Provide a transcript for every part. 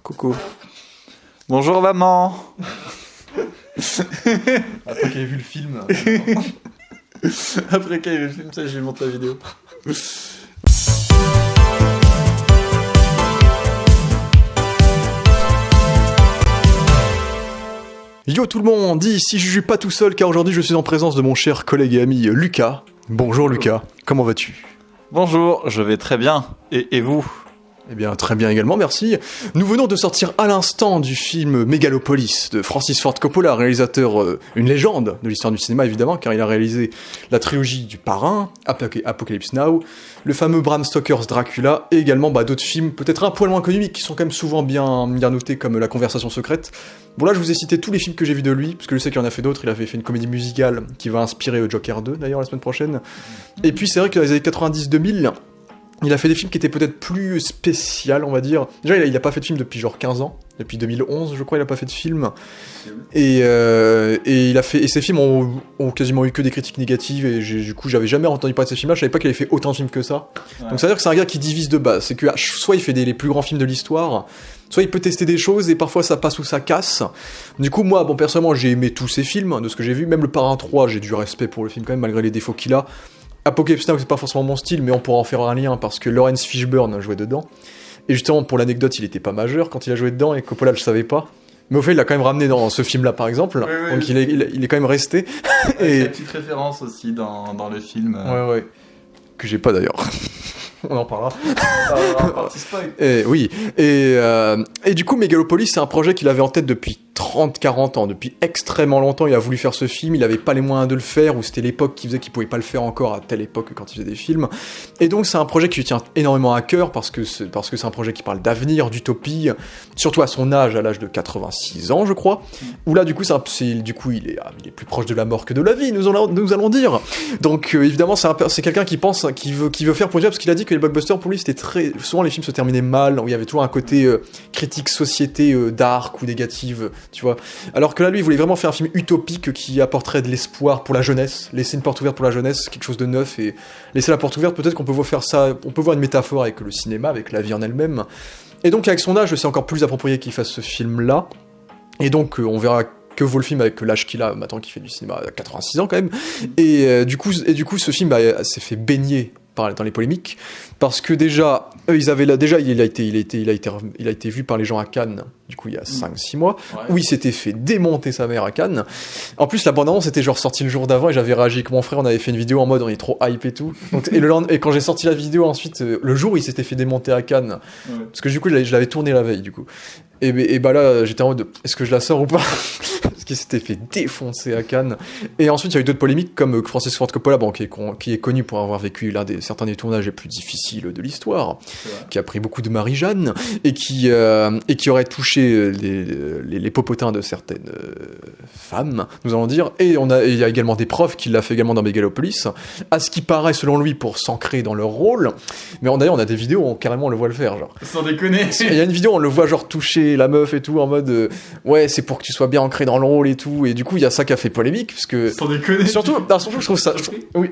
Coucou. Bonjour maman. Après qu'il ait vu le film. Après qu'il ait vu le film, ça, je lui montre la vidéo. Yo tout le monde, ici je suis pas tout seul car aujourd'hui je suis en présence de mon cher collègue et ami Lucas. Bonjour Lucas, comment vas-tu ? Bonjour, je vais très bien. Et vous ? Eh bien très bien également, merci. Nous venons de sortir à l'instant du film Megalopolis de Francis Ford Coppola, réalisateur, une légende de l'histoire du cinéma évidemment, car il a réalisé la trilogie du Parrain, Apocalypse Now, le fameux Bram Stoker's Dracula, et également d'autres films peut-être un poil moins connus, mais qui sont quand même souvent bien notés, comme La Conversation secrète. Bon là je vous ai cité tous les films que j'ai vus de lui, parce que je sais qu'il en a fait d'autres, il avait fait une comédie musicale qui va inspirer Joker 2 d'ailleurs la semaine prochaine. Et puis c'est vrai que dans les années 90-2000, il a fait des films qui étaient peut-être plus spéciaux, on va dire. Déjà, il a pas fait de film depuis genre 15 ans. Depuis 2011, je crois, il a pas fait de film. Et ces films ont quasiment eu que des critiques négatives. Et du coup, j'avais jamais entendu parler de ces films-là. Je savais pas qu'il avait fait autant de films que ça. Ouais. Donc ça veut dire que c'est un gars qui divise de base. C'est que soit il fait les plus grands films de l'histoire, soit il peut tester des choses et parfois ça passe ou ça casse. Du coup, moi, personnellement, j'ai aimé tous ces films, de ce que j'ai vu. Même le Parrain 3, j'ai du respect pour le film quand même, malgré les défauts qu'il a. Apocalypse Now, c'est pas forcément mon style, mais on pourra en faire un lien parce que Lawrence Fishburne jouait dedans. Et justement, pour l'anecdote, il était pas majeur quand il a joué dedans et Coppola le savait pas. Mais au fait, il l'a quand même ramené dans ce film-là, par exemple. Oui, donc il est quand même resté. Et une petite référence aussi dans le film. Ouais. Que j'ai pas d'ailleurs. On en parlera. Oui. Et du coup, Megalopolis, c'est un projet qu'il avait en tête depuis 30-40 ans. Depuis extrêmement longtemps, il a voulu faire ce film. Il avait pas les moyens de le faire, ou c'était l'époque qui faisait qu'il pouvait pas le faire encore à telle époque quand il faisait des films. Et donc, c'est un projet qui lui tient énormément à cœur parce que c'est un projet qui parle d'avenir, d'utopie, surtout à son âge, à l'âge de 86 ans, je crois. Où là, du coup, il est plus proche de la mort que de la vie, nous allons dire. Donc, évidemment, c'est quelqu'un qui pense, qui veut faire pour dire, parce qu'il a dit que les blockbusters, pour lui, c'était souvent les films se terminaient mal, où il y avait toujours un côté critique société dark ou négative, tu vois. Alors que là, lui, il voulait vraiment faire un film utopique qui apporterait de l'espoir pour la jeunesse, laisser une porte ouverte pour la jeunesse, quelque chose de neuf, et laisser la porte ouverte, peut-être qu'on peut faire ça, on peut voir une métaphore avec le cinéma, avec la vie en elle-même. Et donc, avec son âge, c'est encore plus approprié qu'il fasse ce film-là. Et donc, on verra que vaut le film avec l'âge qu'il a, maintenant qu'il fait du cinéma à 86 ans quand même. Et du coup, ce film s'est fait baigner dans les polémiques, parce que déjà, il a été vu par les gens à Cannes, du coup il y a 5-6 mois, où il s'était fait démonter sa mère à Cannes. En plus, la bande-annonce était genre sortie le jour d'avant, et j'avais réagi avec mon frère, on avait fait une vidéo en mode on est trop hype et tout. Donc, et quand j'ai sorti la vidéo ensuite, le jour où il s'était fait démonter à Cannes, parce que du coup je l'avais tourné la veille du coup. Et là, j'étais en mode, est-ce que je la sors ou pas ? Parce qu'il s'était fait défoncer à Cannes. Et ensuite, il y a eu d'autres polémiques, comme Francis Ford Coppola, qui est connu pour avoir vécu certains des tournages les plus difficiles de l'histoire, qui a pris beaucoup de Marie-Jeanne, et qui aurait touché les popotins de certaines femmes, nous allons dire. Et il y a également des preuves qu'il l'a fait également dans Megalopolis, à ce qui paraît, selon lui, pour s'ancrer dans leur rôle. Mais d'ailleurs, on a des vidéos où carrément on le voit le faire, genre. Sans déconner. Il y a une vidéo où on le voit genre toucher la meuf et tout, en mode ouais, c'est pour que tu sois bien ancré dans le rôle et tout. Et du coup, il y a ça qui a fait polémique, parce que sans déconner. Surtout, je trouve ça. Oui.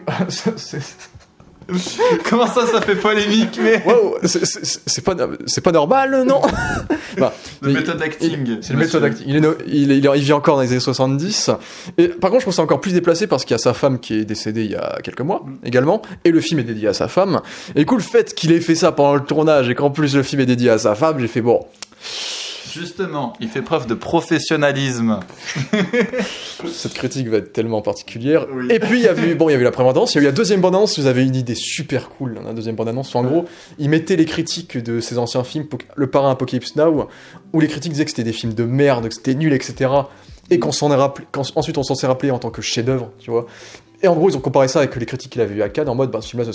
Comment ça fait polémique, mais wow, c'est pas normal, non. Le méthode acting. C'est le méthode acting. Il vit encore dans les années 70. Et par contre, je trouve ça encore plus déplacé parce qu'il y a sa femme qui est décédée il y a quelques mois également, et le film est dédié à sa femme. Et du coup, le fait qu'il ait fait ça pendant le tournage et qu'en plus le film est dédié à sa femme, j'ai fait bon. Justement, il fait preuve de professionnalisme. Cette critique va être tellement particulière. Oui. Et puis, il y avait la première bande-annonce, il y a eu la deuxième bande-annonce, vous avez une idée super cool, la deuxième bande-annonce. En gros, il mettait les critiques de ses anciens films, Le Parrain, Apocalypse Now, où les critiques disaient que c'était des films de merde, que c'était nul, etc. Et ensuite on s'en s'est rappelé en tant que chef-d'œuvre, tu vois. Et en gros, ils ont comparé ça avec les critiques qu'il avait eu à Cannes, en mode, ce film-là,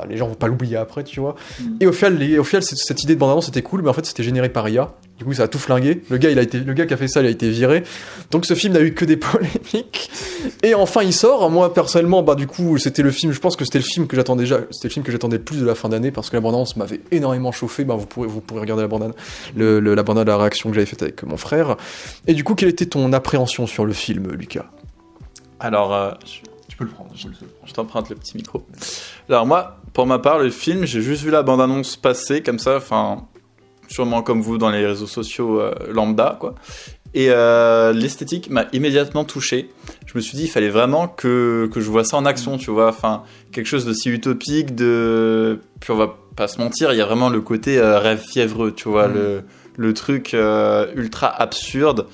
les gens vont pas l'oublier après, tu vois. Et au final, cette idée de bande-annonce c'était cool, mais en fait, c'était généré par IA. Du coup, ça a tout flingué. Le gars qui a fait ça, il a été viré. Donc, ce film n'a eu que des polémiques. Et enfin, il sort. Moi, personnellement, du coup, je pense que c'était le film que j'attendais le plus de la fin d'année, parce que la bande-annonce m'avait énormément chauffé. Vous pourrez regarder la bande-annonce, la bande-annonce de la réaction que j'avais faite avec mon frère. Et du coup, quelle était ton appréhension sur le film, Lucas ? Alors, tu peux le prendre. Je t'emprunte le petit micro. Alors moi, pour ma part, le film, j'ai juste vu la bande-annonce passer comme ça. Enfin, sûrement comme vous dans les réseaux sociaux lambda, quoi. Et l'esthétique m'a immédiatement touché. Je me suis dit, il fallait vraiment que je vois ça en action, tu vois. Enfin, quelque chose d'aussi utopique, puis on va pas se mentir, il y a vraiment le côté rêve fiévreux, tu vois, le truc ultra absurde.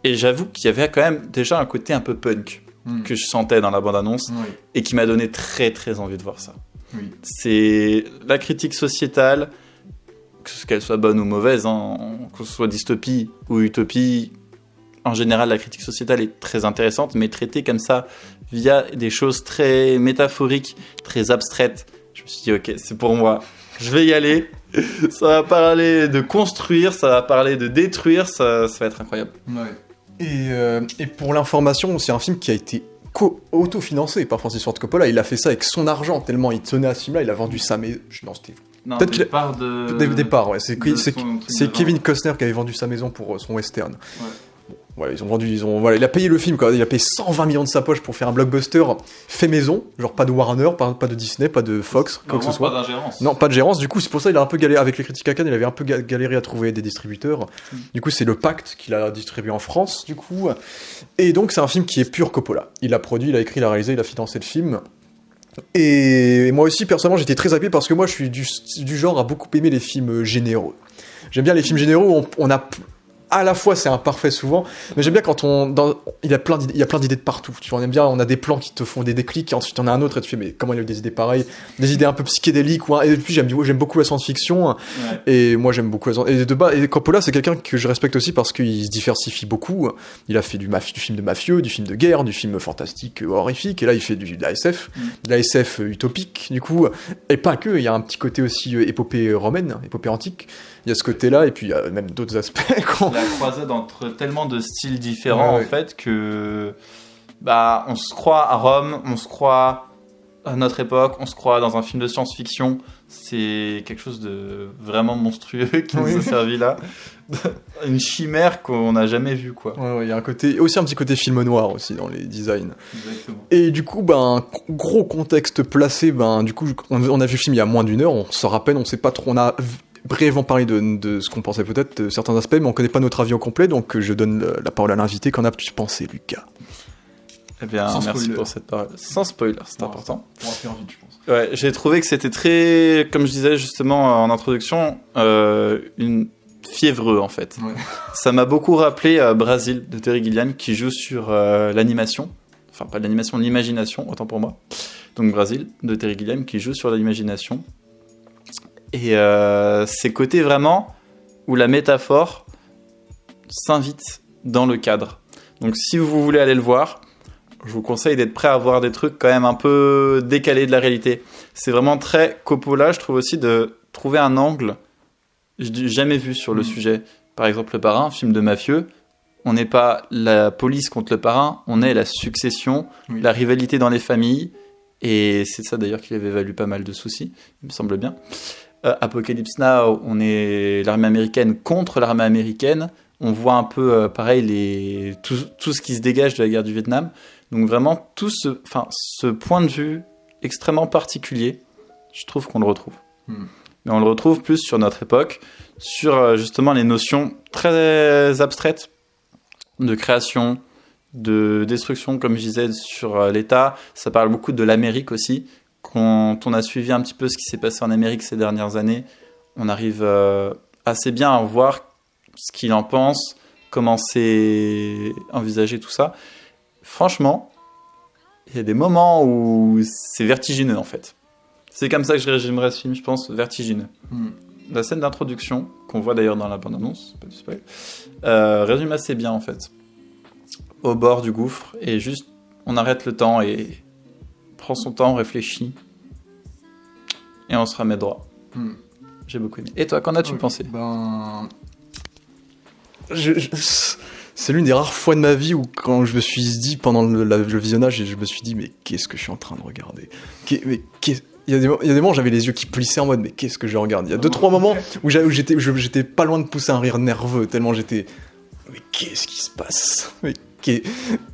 Et j'avoue qu'il y avait quand même déjà un côté un peu punk que je sentais dans la bande-annonce et qui m'a donné très très envie de voir ça. Oui. C'est la critique sociétale, qu'elle soit bonne ou mauvaise, hein, que ce soit dystopie ou utopie, en général la critique sociétale est très intéressante, mais traitée comme ça via des choses très métaphoriques, très abstraites, je me suis dit ok, c'est pour moi, je vais y aller. Ça va parler de construire, ça va parler de détruire, ça va être incroyable. Ouais. Et pour l'information, c'est un film qui a été autofinancé par Francis Ford Coppola. Il a fait ça avec son argent, tellement il tenait à ce film-là, il a vendu sa maison. Non, c'était... Non, peut-être départ ouais. C'est Kevin Costner qui avait vendu sa maison pour son western. Ouais. Voilà, il a payé le film, quoi. Il a payé 120 millions de sa poche pour faire un blockbuster fait maison, genre pas de Warner, pas de Disney, pas de Fox, quoi que ce soit. Pas d'ingérence. Non, pas de gérance. Du coup, c'est pour ça qu'il a un peu galéré avec les critiques à Cannes. Il avait un peu galéré à trouver des distributeurs. Du coup, c'est le Pacte qu'il a distribué en France, du coup. Et donc, c'est un film qui est pur Coppola. Il l'a produit, il a écrit, il a réalisé, il a financé le film. Et moi aussi, personnellement, j'étais très happé parce que moi, je suis du genre à beaucoup aimer les films généreux. J'aime bien les films généreux où on a... À la fois, c'est imparfait souvent, mais j'aime bien quand il y a plein d'idées de partout. Tu vois, on aime bien, on a des plans qui te font des déclics, et ensuite on a un autre et tu fais, mais comment il a eu des idées pareilles, des idées un peu psychédéliques, et puis j'aime beaucoup la science-fiction, et moi j'aime beaucoup et Coppola, c'est quelqu'un que je respecte aussi parce qu'il se diversifie beaucoup. Il a fait du film de mafieux, du film de guerre, du film fantastique, horrifique, et là il fait de la SF, de la SF utopique, du coup, et pas que, il y a un petit côté aussi épopée romaine, épopée antique. Il y a ce côté-là, et puis il y a même d'autres aspects. La croisade entre tellement de styles différents, en fait, que bah, on se croit à Rome, on se croit à notre époque, on se croit dans un film de science-fiction. C'est quelque chose de vraiment monstrueux qui nous a servi là. Une chimère qu'on n'a jamais vue, quoi. Ouais, il y a aussi un petit côté film noir aussi dans les designs. Exactement. Et du coup, gros contexte placé, du coup, on a vu le film il y a moins d'une heure, on s'en rappelle, on sait pas trop, on a brièvement parlé de ce qu'on pensait peut-être, de certains aspects, mais on connaît pas notre avis au complet, donc je donne la parole à l'invité. Qu'en as-tu pensé, Lucas ? Eh bien, merci pour cette parole. Sans spoiler, c'est important. On va faire vite, je pense. Ouais, j'ai trouvé que c'était très, comme je disais justement en introduction, une fiévreux en fait. Ouais. Ça m'a beaucoup rappelé Brasil de Terry Gilliam qui joue sur l'animation, enfin pas l'animation, l'imagination, autant pour moi. Donc Brasil de Terry Gilliam qui joue sur l'imagination. Et ces côtés vraiment où la métaphore s'invite dans le cadre. Donc si vous voulez aller le voir, je vous conseille d'être prêt à voir des trucs quand même un peu décalés de la réalité. C'est vraiment très Coppola, je trouve aussi, de trouver un angle jamais vu sur le sujet. Par exemple, Le Parrain, film de mafieux, on n'est pas la police contre le parrain, on est la succession, la rivalité dans les familles, et c'est ça d'ailleurs qui avait valu pas mal de soucis, il me semble bien. Apocalypse Now, on est l'armée américaine contre l'armée américaine, on voit un peu pareil tout ce qui se dégage de la guerre du Vietnam. Donc vraiment, ce point de vue extrêmement particulier, je trouve qu'on le retrouve. Mais on le retrouve plus sur notre époque, sur justement les notions très abstraites de création, de destruction, comme je disais, sur l'État. Ça parle beaucoup de l'Amérique aussi. Quand on a suivi un petit peu ce qui s'est passé en Amérique ces dernières années, on arrive assez bien à voir ce qu'il en pense, comment c'est envisagé tout ça. Franchement, il y a des moments où c'est vertigineux en fait. C'est comme ça que je résumerais ce film, je pense, vertigineux. La scène d'introduction, qu'on voit d'ailleurs dans la bande-annonce, pas du spoil, résume assez bien en fait. Au bord du gouffre, et juste on arrête le temps et prend son temps, on réfléchit, et on se remet droit. J'ai beaucoup aimé. Et toi, qu'en as-tu pensé ? C'est l'une des rares fois de ma vie où quand je me suis dit pendant le visionnage, je me suis dit mais qu'est-ce que je suis en train de regarder ? Il y a des moments où j'avais les yeux qui plissaient en mode mais qu'est-ce que je regarde ? Il y a 2-3 moments où j'étais pas loin de pousser un rire nerveux tellement j'étais mais qu'est-ce qui se passe ?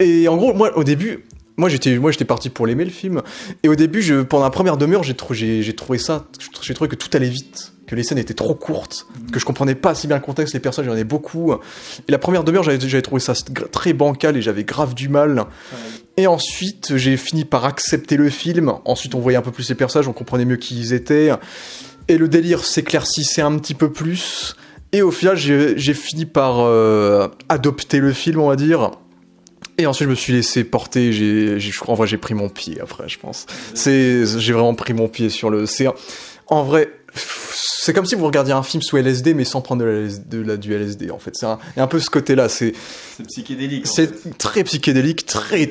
Et en gros moi au début j'étais parti pour l'aimer le film, et au début pendant la première demi-heure j'ai trouvé que tout allait vite, que les scènes étaient trop courtes, que je comprenais pas si bien le contexte, les personnages, il y en avait beaucoup. Et la première demi-heure, j'avais trouvé ça très bancal et j'avais grave du mal. Et ensuite, j'ai fini par accepter le film. Ensuite, on voyait un peu plus les personnages, on comprenait mieux qui ils étaient. Et le délire s'éclaircissait un petit peu plus. Et au final, j'ai fini par adopter le film, on va dire. Et ensuite, je me suis laissé porter. En vrai, j'ai pris mon pied après, je pense. J'ai vraiment pris mon pied sur le. En vrai, c'est comme si vous regardiez un film sous LSD, mais sans prendre du LSD, en fait. Il y a un peu ce côté-là. C'est psychédélique. C'est très psychédélique, très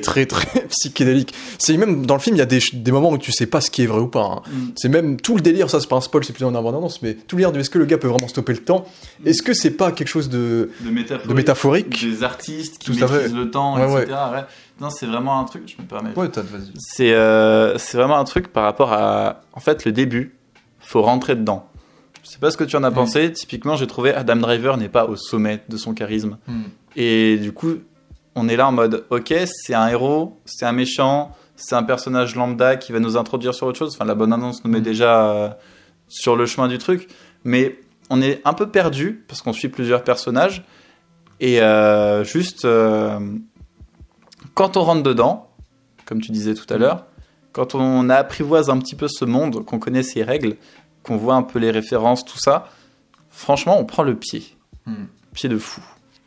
psychédélique. C'est même dans le film, il y a des moments où tu sais pas ce qui est vrai ou pas. Hein. C'est même tout le délire, ça c'est pas un spoil, c'est plutôt une abondance, mais tout le délire de est-ce que le gars peut vraiment stopper le temps? Est-ce que c'est pas quelque chose de métaphorique? Des artistes qui maîtrisent le temps, etc. Ouais. Non, c'est vraiment un truc, je me permets. Ouais, vas-y. C'est vraiment un truc par rapport à, en fait, le début. Faut rentrer dedans. Je sais pas ce que tu en as pensé. Typiquement, j'ai trouvé Adam Driver n'est pas au sommet de son charisme. Et du coup, on est là en mode, ok, c'est un héros, c'est un méchant, c'est un personnage lambda qui va nous introduire sur autre chose. Enfin, la bonne annonce nous met déjà sur le chemin du truc. Mais on est un peu perdu parce qu'on suit plusieurs personnages. Et quand on rentre dedans, comme tu disais tout à l'heure, quand on apprivoise un petit peu ce monde, qu'on connaît ses règles, qu'on voit un peu les références, tout ça, franchement, on prend le pied. Pied de fou.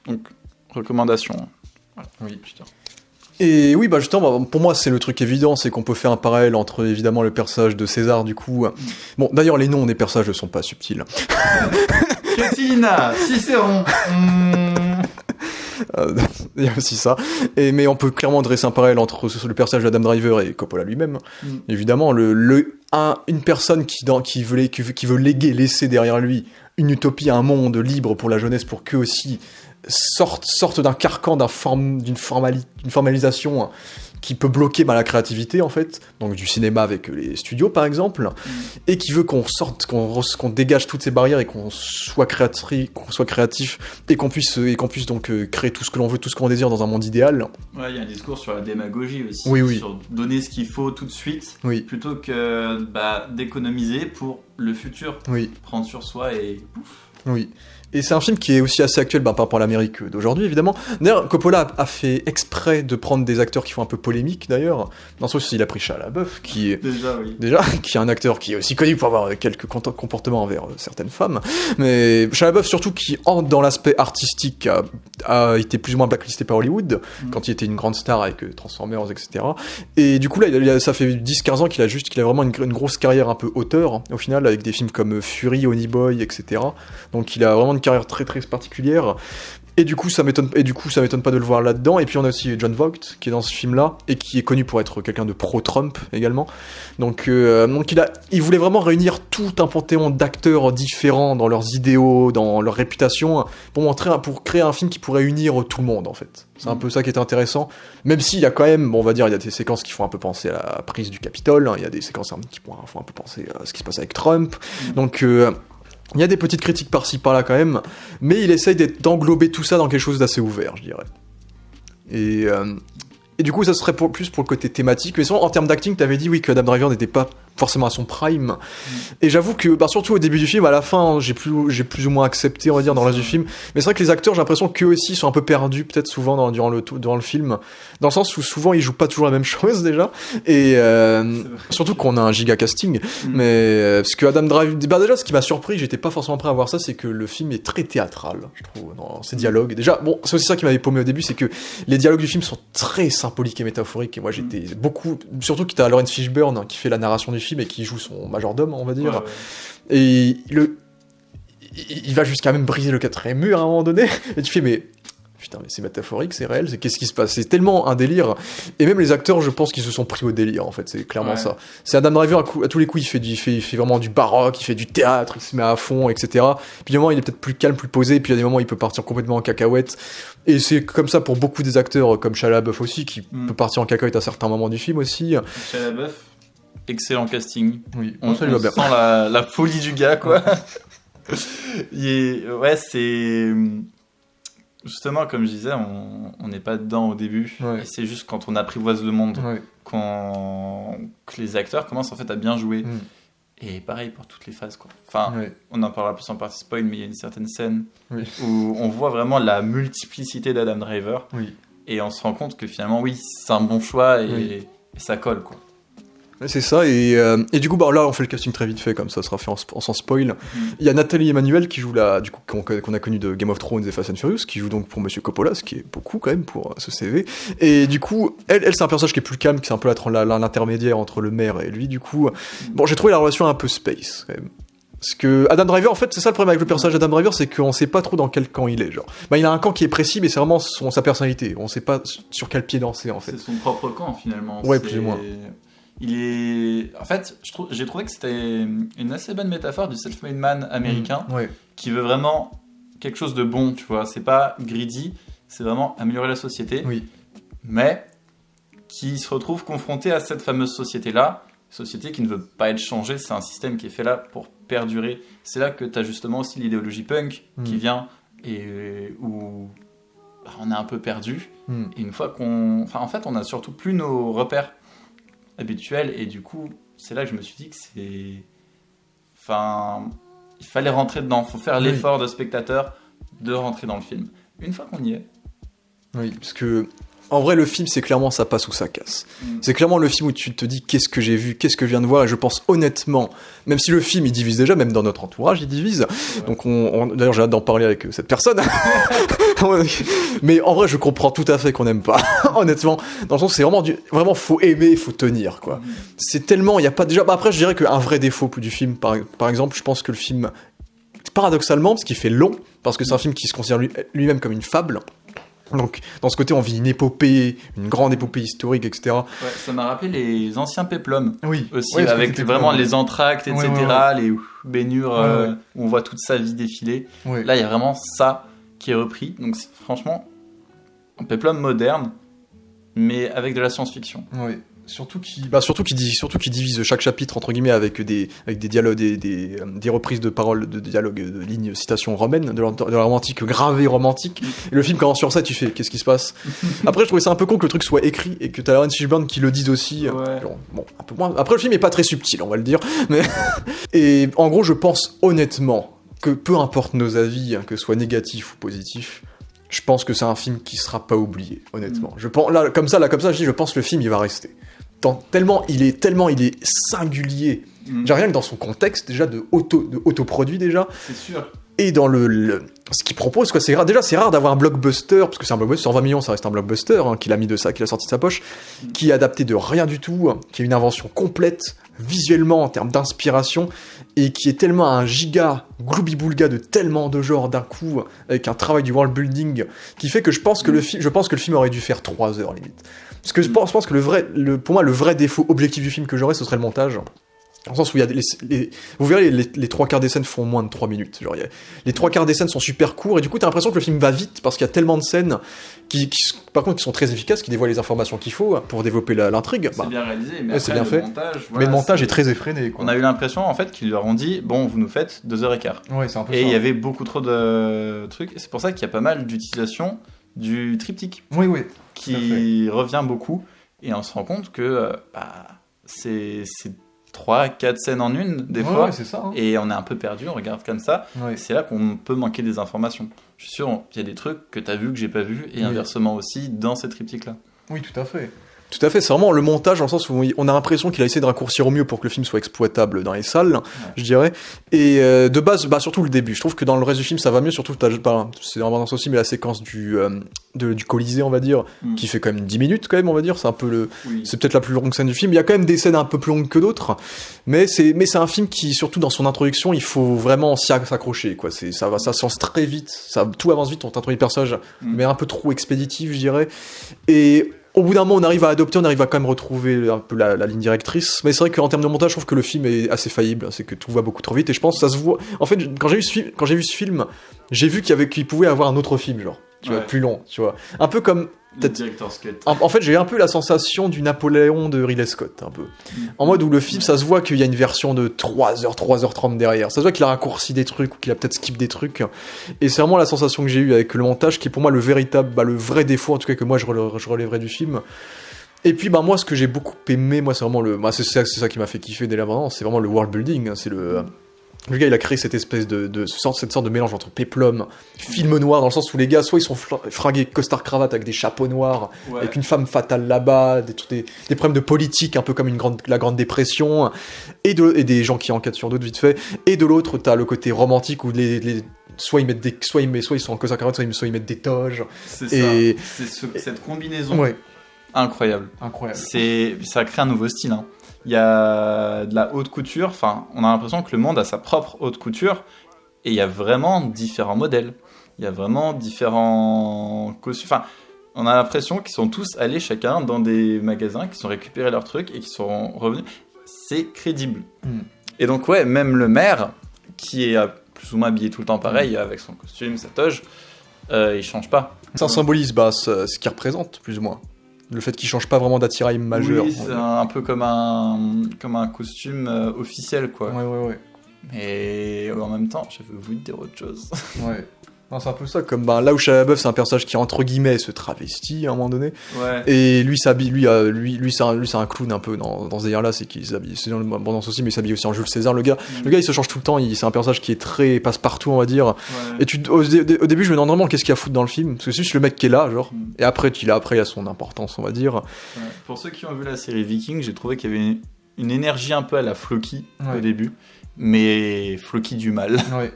Donc, recommandation. Voilà. Oui, putain. Et oui, justement, pour moi, c'est le truc évident, c'est qu'on peut faire un parallèle entre, évidemment, le personnage de César, du coup. Bon, d'ailleurs, les noms des personnages ne sont pas subtils. Catilina, Cicéron. Il y a aussi ça. Mais on peut clairement dresser un parallèle entre le personnage d'Adam Driver et Coppola lui-même. Évidemment, une personne qui veut laisser derrière lui une utopie, un monde libre pour la jeunesse, pour qu'eux aussi sortent d'un carcan, d'une formalisation qui peut bloquer la créativité, en fait, donc du cinéma avec les studios, par exemple, et qui veut qu'on dégage toutes ces barrières et qu'on soit créatif, et qu'on puisse donc créer tout ce que l'on veut, tout ce qu'on désire dans un monde idéal. Ouais, il y a un discours sur la démagogie aussi, oui. Sur donner ce qu'il faut tout de suite, plutôt que d'économiser pour le futur, prendre sur soi et pouf. Oui. Et c'est un film qui est aussi assez actuel par rapport à l'Amérique d'aujourd'hui, évidemment. D'ailleurs, Coppola a fait exprès de prendre des acteurs qui font un peu polémique, d'ailleurs. Dans ce sens, il a pris Shia LaBeouf, qui est un acteur qui est aussi connu pour avoir quelques comportements envers certaines femmes. Mais Shia LaBeouf, surtout, qui entre dans l'aspect artistique, a été plus ou moins blacklisté par Hollywood, quand il était une grande star avec Transformers, etc. Et du coup, là, ça fait 10-15 ans qu'il a vraiment une grosse carrière un peu auteur, au final, avec des films comme Fury, Honey Boy, etc. Donc il a vraiment une carrière très très particulière, et du coup ça m'étonne pas de le voir là-dedans. Et puis on a aussi John Voight qui est dans ce film-là et qui est connu pour être quelqu'un de pro-Trump également. Donc il voulait vraiment réunir tout un panthéon d'acteurs différents dans leurs idéaux, dans leur réputation, pour créer un film qui pourrait unir tout le monde, en fait. C'est un peu ça qui est intéressant, même s'il y a quand même, on va dire, il y a des séquences qui font un peu penser à la prise du Capitole, il y a des séquences qui font un peu penser à ce qui se passe avec Trump. Donc il y a des petites critiques par-ci par-là quand même, mais il essaye d'englober tout ça dans quelque chose d'assez ouvert, je dirais. Et du coup, ça serait plus pour le côté thématique. Mais sinon, en termes d'acting, t'avais dit que Adam Driver n'était pas forcément à son prime. Et j'avoue que, surtout au début du film, à la fin, j'ai plus ou moins accepté, on va dire, dans le reste du film. Mais c'est vrai que les acteurs, j'ai l'impression qu'eux aussi sont un peu perdus, peut-être souvent durant le film. Dans le sens où souvent, ils jouent pas toujours la même chose, déjà. Et surtout qu'on a un giga casting. Mais parce que Adam Driver, déjà, ce qui m'a surpris, j'étais pas forcément prêt à voir ça, c'est que le film est très théâtral, je trouve, dans ses dialogues. Déjà, bon, c'est aussi ça qui m'avait paumé au début, c'est que les dialogues du film sont très symboliques et métaphoriques. Et moi, j'étais surtout qu'il y a Laurence Fishburne qui fait la narration du film et qui joue son majordome, on va dire. Ouais. Et il va jusqu'à même briser le quatrième mur à un moment donné. Et tu fais, mais putain, mais c'est métaphorique, c'est réel, qu'est-ce qui se passe? C'est tellement un délire. Et même les acteurs, je pense qu'ils se sont pris au délire, en fait, c'est clairement ça. C'est Adam Driver, à tous les coups, il fait vraiment du baroque, il fait du théâtre, il se met à fond, etc. Puis à un moment, il est peut-être plus calme, plus posé, puis à des moments, il peut partir complètement en cacahuète. Et c'est comme ça pour beaucoup des acteurs, comme Shia LaBeouf aussi, qui peut partir en cacahuète à certains moments du film aussi. Shia LaBeouf, excellent casting. Oui, on sent la folie du gars, quoi. C'est... Justement, comme je disais, on n'est pas dedans au début. Et c'est juste quand on apprivoise le monde que les acteurs commencent en fait à bien jouer. Et pareil pour toutes les phases, quoi. Enfin, on en parlera plus en partie spoil, mais il y a une certaine scène où on voit vraiment la multiplicité d'Adam Driver. Et on se rend compte que finalement, oui, c'est un bon choix et ça colle, quoi. C'est ça, et du coup, là, on fait le casting très vite fait, comme ça sera fait sans spoil. Il y a Nathalie Emmanuel qui joue du coup, qu'on a connu de Game of Thrones et Fast and Furious, qui joue donc pour Monsieur Coppola, ce qui est beaucoup quand même pour ce CV. Et du coup, elle c'est un personnage qui est plus calme, qui est un peu l'intermédiaire entre le maire et lui, du coup. Bon, j'ai trouvé la relation un peu space, quand même. Parce que Adam Driver, en fait, c'est ça le problème avec le personnage d'Adam Driver, c'est qu'on sait pas trop dans quel camp il est, genre. Il a un camp qui est précis, mais c'est vraiment sa personnalité. On sait pas sur quel pied danser, en fait. C'est son propre camp, finalement. Ouais, plus ou moins. En fait, j'ai trouvé que c'était une assez bonne métaphore du self-made man américain qui veut vraiment quelque chose de bon, tu vois. C'est pas greedy, c'est vraiment améliorer la société, mais qui se retrouve confronté à cette fameuse société-là, société qui ne veut pas être changée, c'est un système qui est fait là pour perdurer. C'est là que tu as justement aussi l'idéologie punk qui vient et où on est un peu perdu. Et une fois qu'on... en fait, on n'a surtout plus nos repères habituel et du coup c'est là que je me suis dit que il fallait rentrer dedans, faut faire l'effort de spectateur de rentrer dans le film une fois qu'on y est. Parce que en vrai le film c'est clairement ça passe ou ça casse. C'est clairement le film où tu te dis qu'est-ce que j'ai vu, qu'est-ce que je viens de voir, et je pense honnêtement, même si le film il divise déjà, même dans notre entourage il divise, donc d'ailleurs j'ai hâte d'en parler avec cette personne. Mais en vrai je comprends tout à fait qu'on n'aime pas, honnêtement, dans le sens c'est vraiment faut aimer, faut tenir, quoi. C'est tellement, il y a pas déjà, après je dirais qu'un vrai défaut du film par exemple, je pense que le film paradoxalement, parce qu'il fait long, parce que c'est un film qui se considère lui-même comme une fable. Donc, dans ce côté, on vit une épopée, une grande épopée historique, etc. Ça m'a rappelé les anciens péplums. Aussi, ouais, avec vraiment les entractes, etc., les baignures où on voit toute sa vie défiler. Là, il y a vraiment ça qui est repris. Donc, c'est franchement un péplum moderne, mais avec de la science-fiction. Surtout qui divise chaque chapitre entre guillemets avec des dialogues, des reprises de paroles, de dialogues, de lignes, citations romaines, de la romantique gravée romantique. Et le film commence sur ça, tu fais qu'est-ce qui se passe. Après je trouvais ça un peu con que le truc soit écrit et que t'as Laurence Fishburne qui le dise aussi. Genre, bon, un peu moins. Après le film est pas très subtil, on va le dire. Mais et en gros je pense honnêtement que peu importe nos avis, que ce soit négatifs ou positifs, je pense que c'est un film qui sera pas oublié, honnêtement. Je pense comme ça, je dis, je pense que le film il va rester. Tellement il est singulier. Déjà rien que dans son contexte déjà de autoproduit déjà. C'est sûr. Et dans ce qu'il propose, quoi, c'est rare d'avoir un blockbuster, parce que c'est un blockbuster, 120 millions, ça reste un blockbuster, qu'il a sorti de sa poche, qui est adapté de rien du tout, qui est une invention complète, visuellement, en termes d'inspiration, et qui est tellement un giga gloubi-boulga de tellement de genres d'un coup, avec un travail du world building, qui fait que je pense que le film aurait dû faire 3 heures, limite. Parce que je pense que pour moi, le vrai défaut objectif du film que j'aurais, ce serait le montage. Dans le sens où il y a vous verrez, les 3 quarts des scènes font moins de 3 minutes. Genre, les 3 quarts des scènes sont super courts, et du coup, t'as l'impression que le film va vite, parce qu'il y a tellement de scènes par contre, qui sont très efficaces, qui dévoilent les informations qu'il faut pour développer l'intrigue. C'est bien réalisé, mais c'est bien fait. Montage, mais le montage est très effréné, quoi. On a eu l'impression, en fait, qu'ils leur ont dit, bon, vous nous faites 2h15. C'est un peu et il y avait beaucoup trop de trucs, et c'est pour ça qu'il y a pas mal d'utilisation du triptyque. Qui revient beaucoup, et on se rend compte que c'est 3-4 scènes en une, des fois, c'est ça, et on est un peu perdu, on regarde comme ça, et c'est là qu'on peut manquer des informations. Je suis sûr, il y a des trucs que t'as vu, que j'ai pas vu, et inversement aussi, dans ces triptyques-là. Oui, tout à fait. Tout à fait, c'est vraiment le montage dans le sens où on a l'impression qu'il a essayé de raccourcir au mieux pour que le film soit exploitable dans les salles, je dirais. Et de base, surtout le début. Je trouve que dans le reste du film, ça va mieux, surtout c'est dans l'abondance aussi, mais la séquence du Colisée, on va dire, qui fait quand même 10 minutes, quand même, on va dire. C'est un peu c'est peut-être la plus longue scène du film. Il y a quand même des scènes un peu plus longues que d'autres, mais c'est un film qui, surtout dans son introduction, il faut vraiment s'y accrocher, quoi. Ça se très vite, tout avance vite, on t'introduit le personnage, mais un peu trop expéditif, je dirais. Et au bout d'un moment, on arrive à quand même retrouver un peu la ligne directrice. Mais c'est vrai qu'en termes de montage, je trouve que le film est assez faillible. C'est que tout va beaucoup trop vite. Et je pense que ça se voit. En fait, quand j'ai vu ce film, j'ai vu qu'il pouvait avoir un autre film, genre, tu vois, plus long, tu vois. Un peu comme le Director's Cut. En fait, j'ai un peu la sensation du Napoléon de Ridley Scott, un peu. En mode où le film, ça se voit qu'il y a une version de 3h30 derrière. Ça se voit qu'il a raccourci des trucs ou qu'il a peut-être skip des trucs. Et c'est vraiment la sensation que j'ai eue avec le montage, qui est pour moi le vrai défaut, en tout cas que moi je relèverais du film. Et puis, moi, ce que j'ai beaucoup aimé, moi, c'est vraiment c'est ça qui m'a fait kiffer dès l'avant, c'est vraiment le world building. Hein, c'est le gars, il a créé cette espèce cette sorte de mélange entre péplum, film noir, dans le sens où les gars, soit ils sont fringués costard cravate avec des chapeaux noirs, avec une femme fatale là-bas, des problèmes de politique, un peu comme la Grande Dépression, et des gens qui enquêtent sur d'autres vite fait. Et de l'autre, t'as le côté romantique où soit ils sont en costard cravate, soit ils mettent des toges. C'est ça. C'est cette combinaison. Ouais. Incroyable. Ça crée un nouveau style. Hein. Il y a de la haute couture, enfin, on a l'impression que le monde a sa propre haute couture, et il y a vraiment différents modèles. Il y a vraiment différents costumes. Enfin, on a l'impression qu'ils sont tous allés chacun dans des magasins, qui sont récupérés leurs trucs et qui sont revenus. C'est crédible. Et donc, même le maire, qui est plus ou moins habillé tout le temps pareil, avec son costume, sa toge, il change pas. Ça symbolise ce qu'il représente, plus ou moins. Le fait qu'il change pas vraiment d'attirail majeur. Oui, c'est un peu comme un costume officiel, quoi. Ouais. Mais en même temps, j'avais voulu dire autre chose. Ouais. Non, c'est un peu ça, comme là où Shia LaBeouf, c'est un personnage qui, entre guillemets, se travestit à un moment donné. Ouais. Et lui s'habille, lui c'est un clown un peu dans ce délire-là, c'est qu'il s'habille, c'est dans l'abondance aussi, mais il s'habille aussi en Jules César. Le gars, il se change tout le temps, c'est un personnage qui est très passe-partout, on va dire. Ouais. Et au début, je me demande vraiment qu'est-ce qu'il y a à foutre dans le film, parce que c'est juste le mec qui est là, genre. Et après, il a son importance, on va dire. Ouais. Pour ceux qui ont vu la série Viking, j'ai trouvé qu'il y avait une énergie un peu à la Floki au début, mais Floki du mal. Ouais.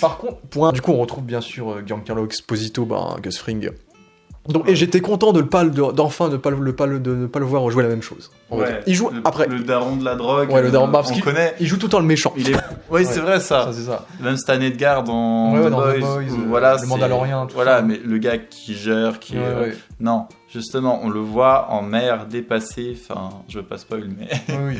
Par contre, du coup, on retrouve bien sûr Giancarlo Esposito, Gus Fring. Donc, et j'étais content de ne pas le voir jouer la même chose. Il joue après. Le daron de la drogue. Ouais, le daron, parce qu'il connaît. Il joue tout le temps le méchant. Oui, c'est vrai ça. C'est ça. Même Stan Edgar dans The Boys. Voilà, le Mandalorian. Voilà, mais le gars qui gère, non, justement, on le voit en mer dépassé. Enfin, je veux pas spoil, mais. Oui.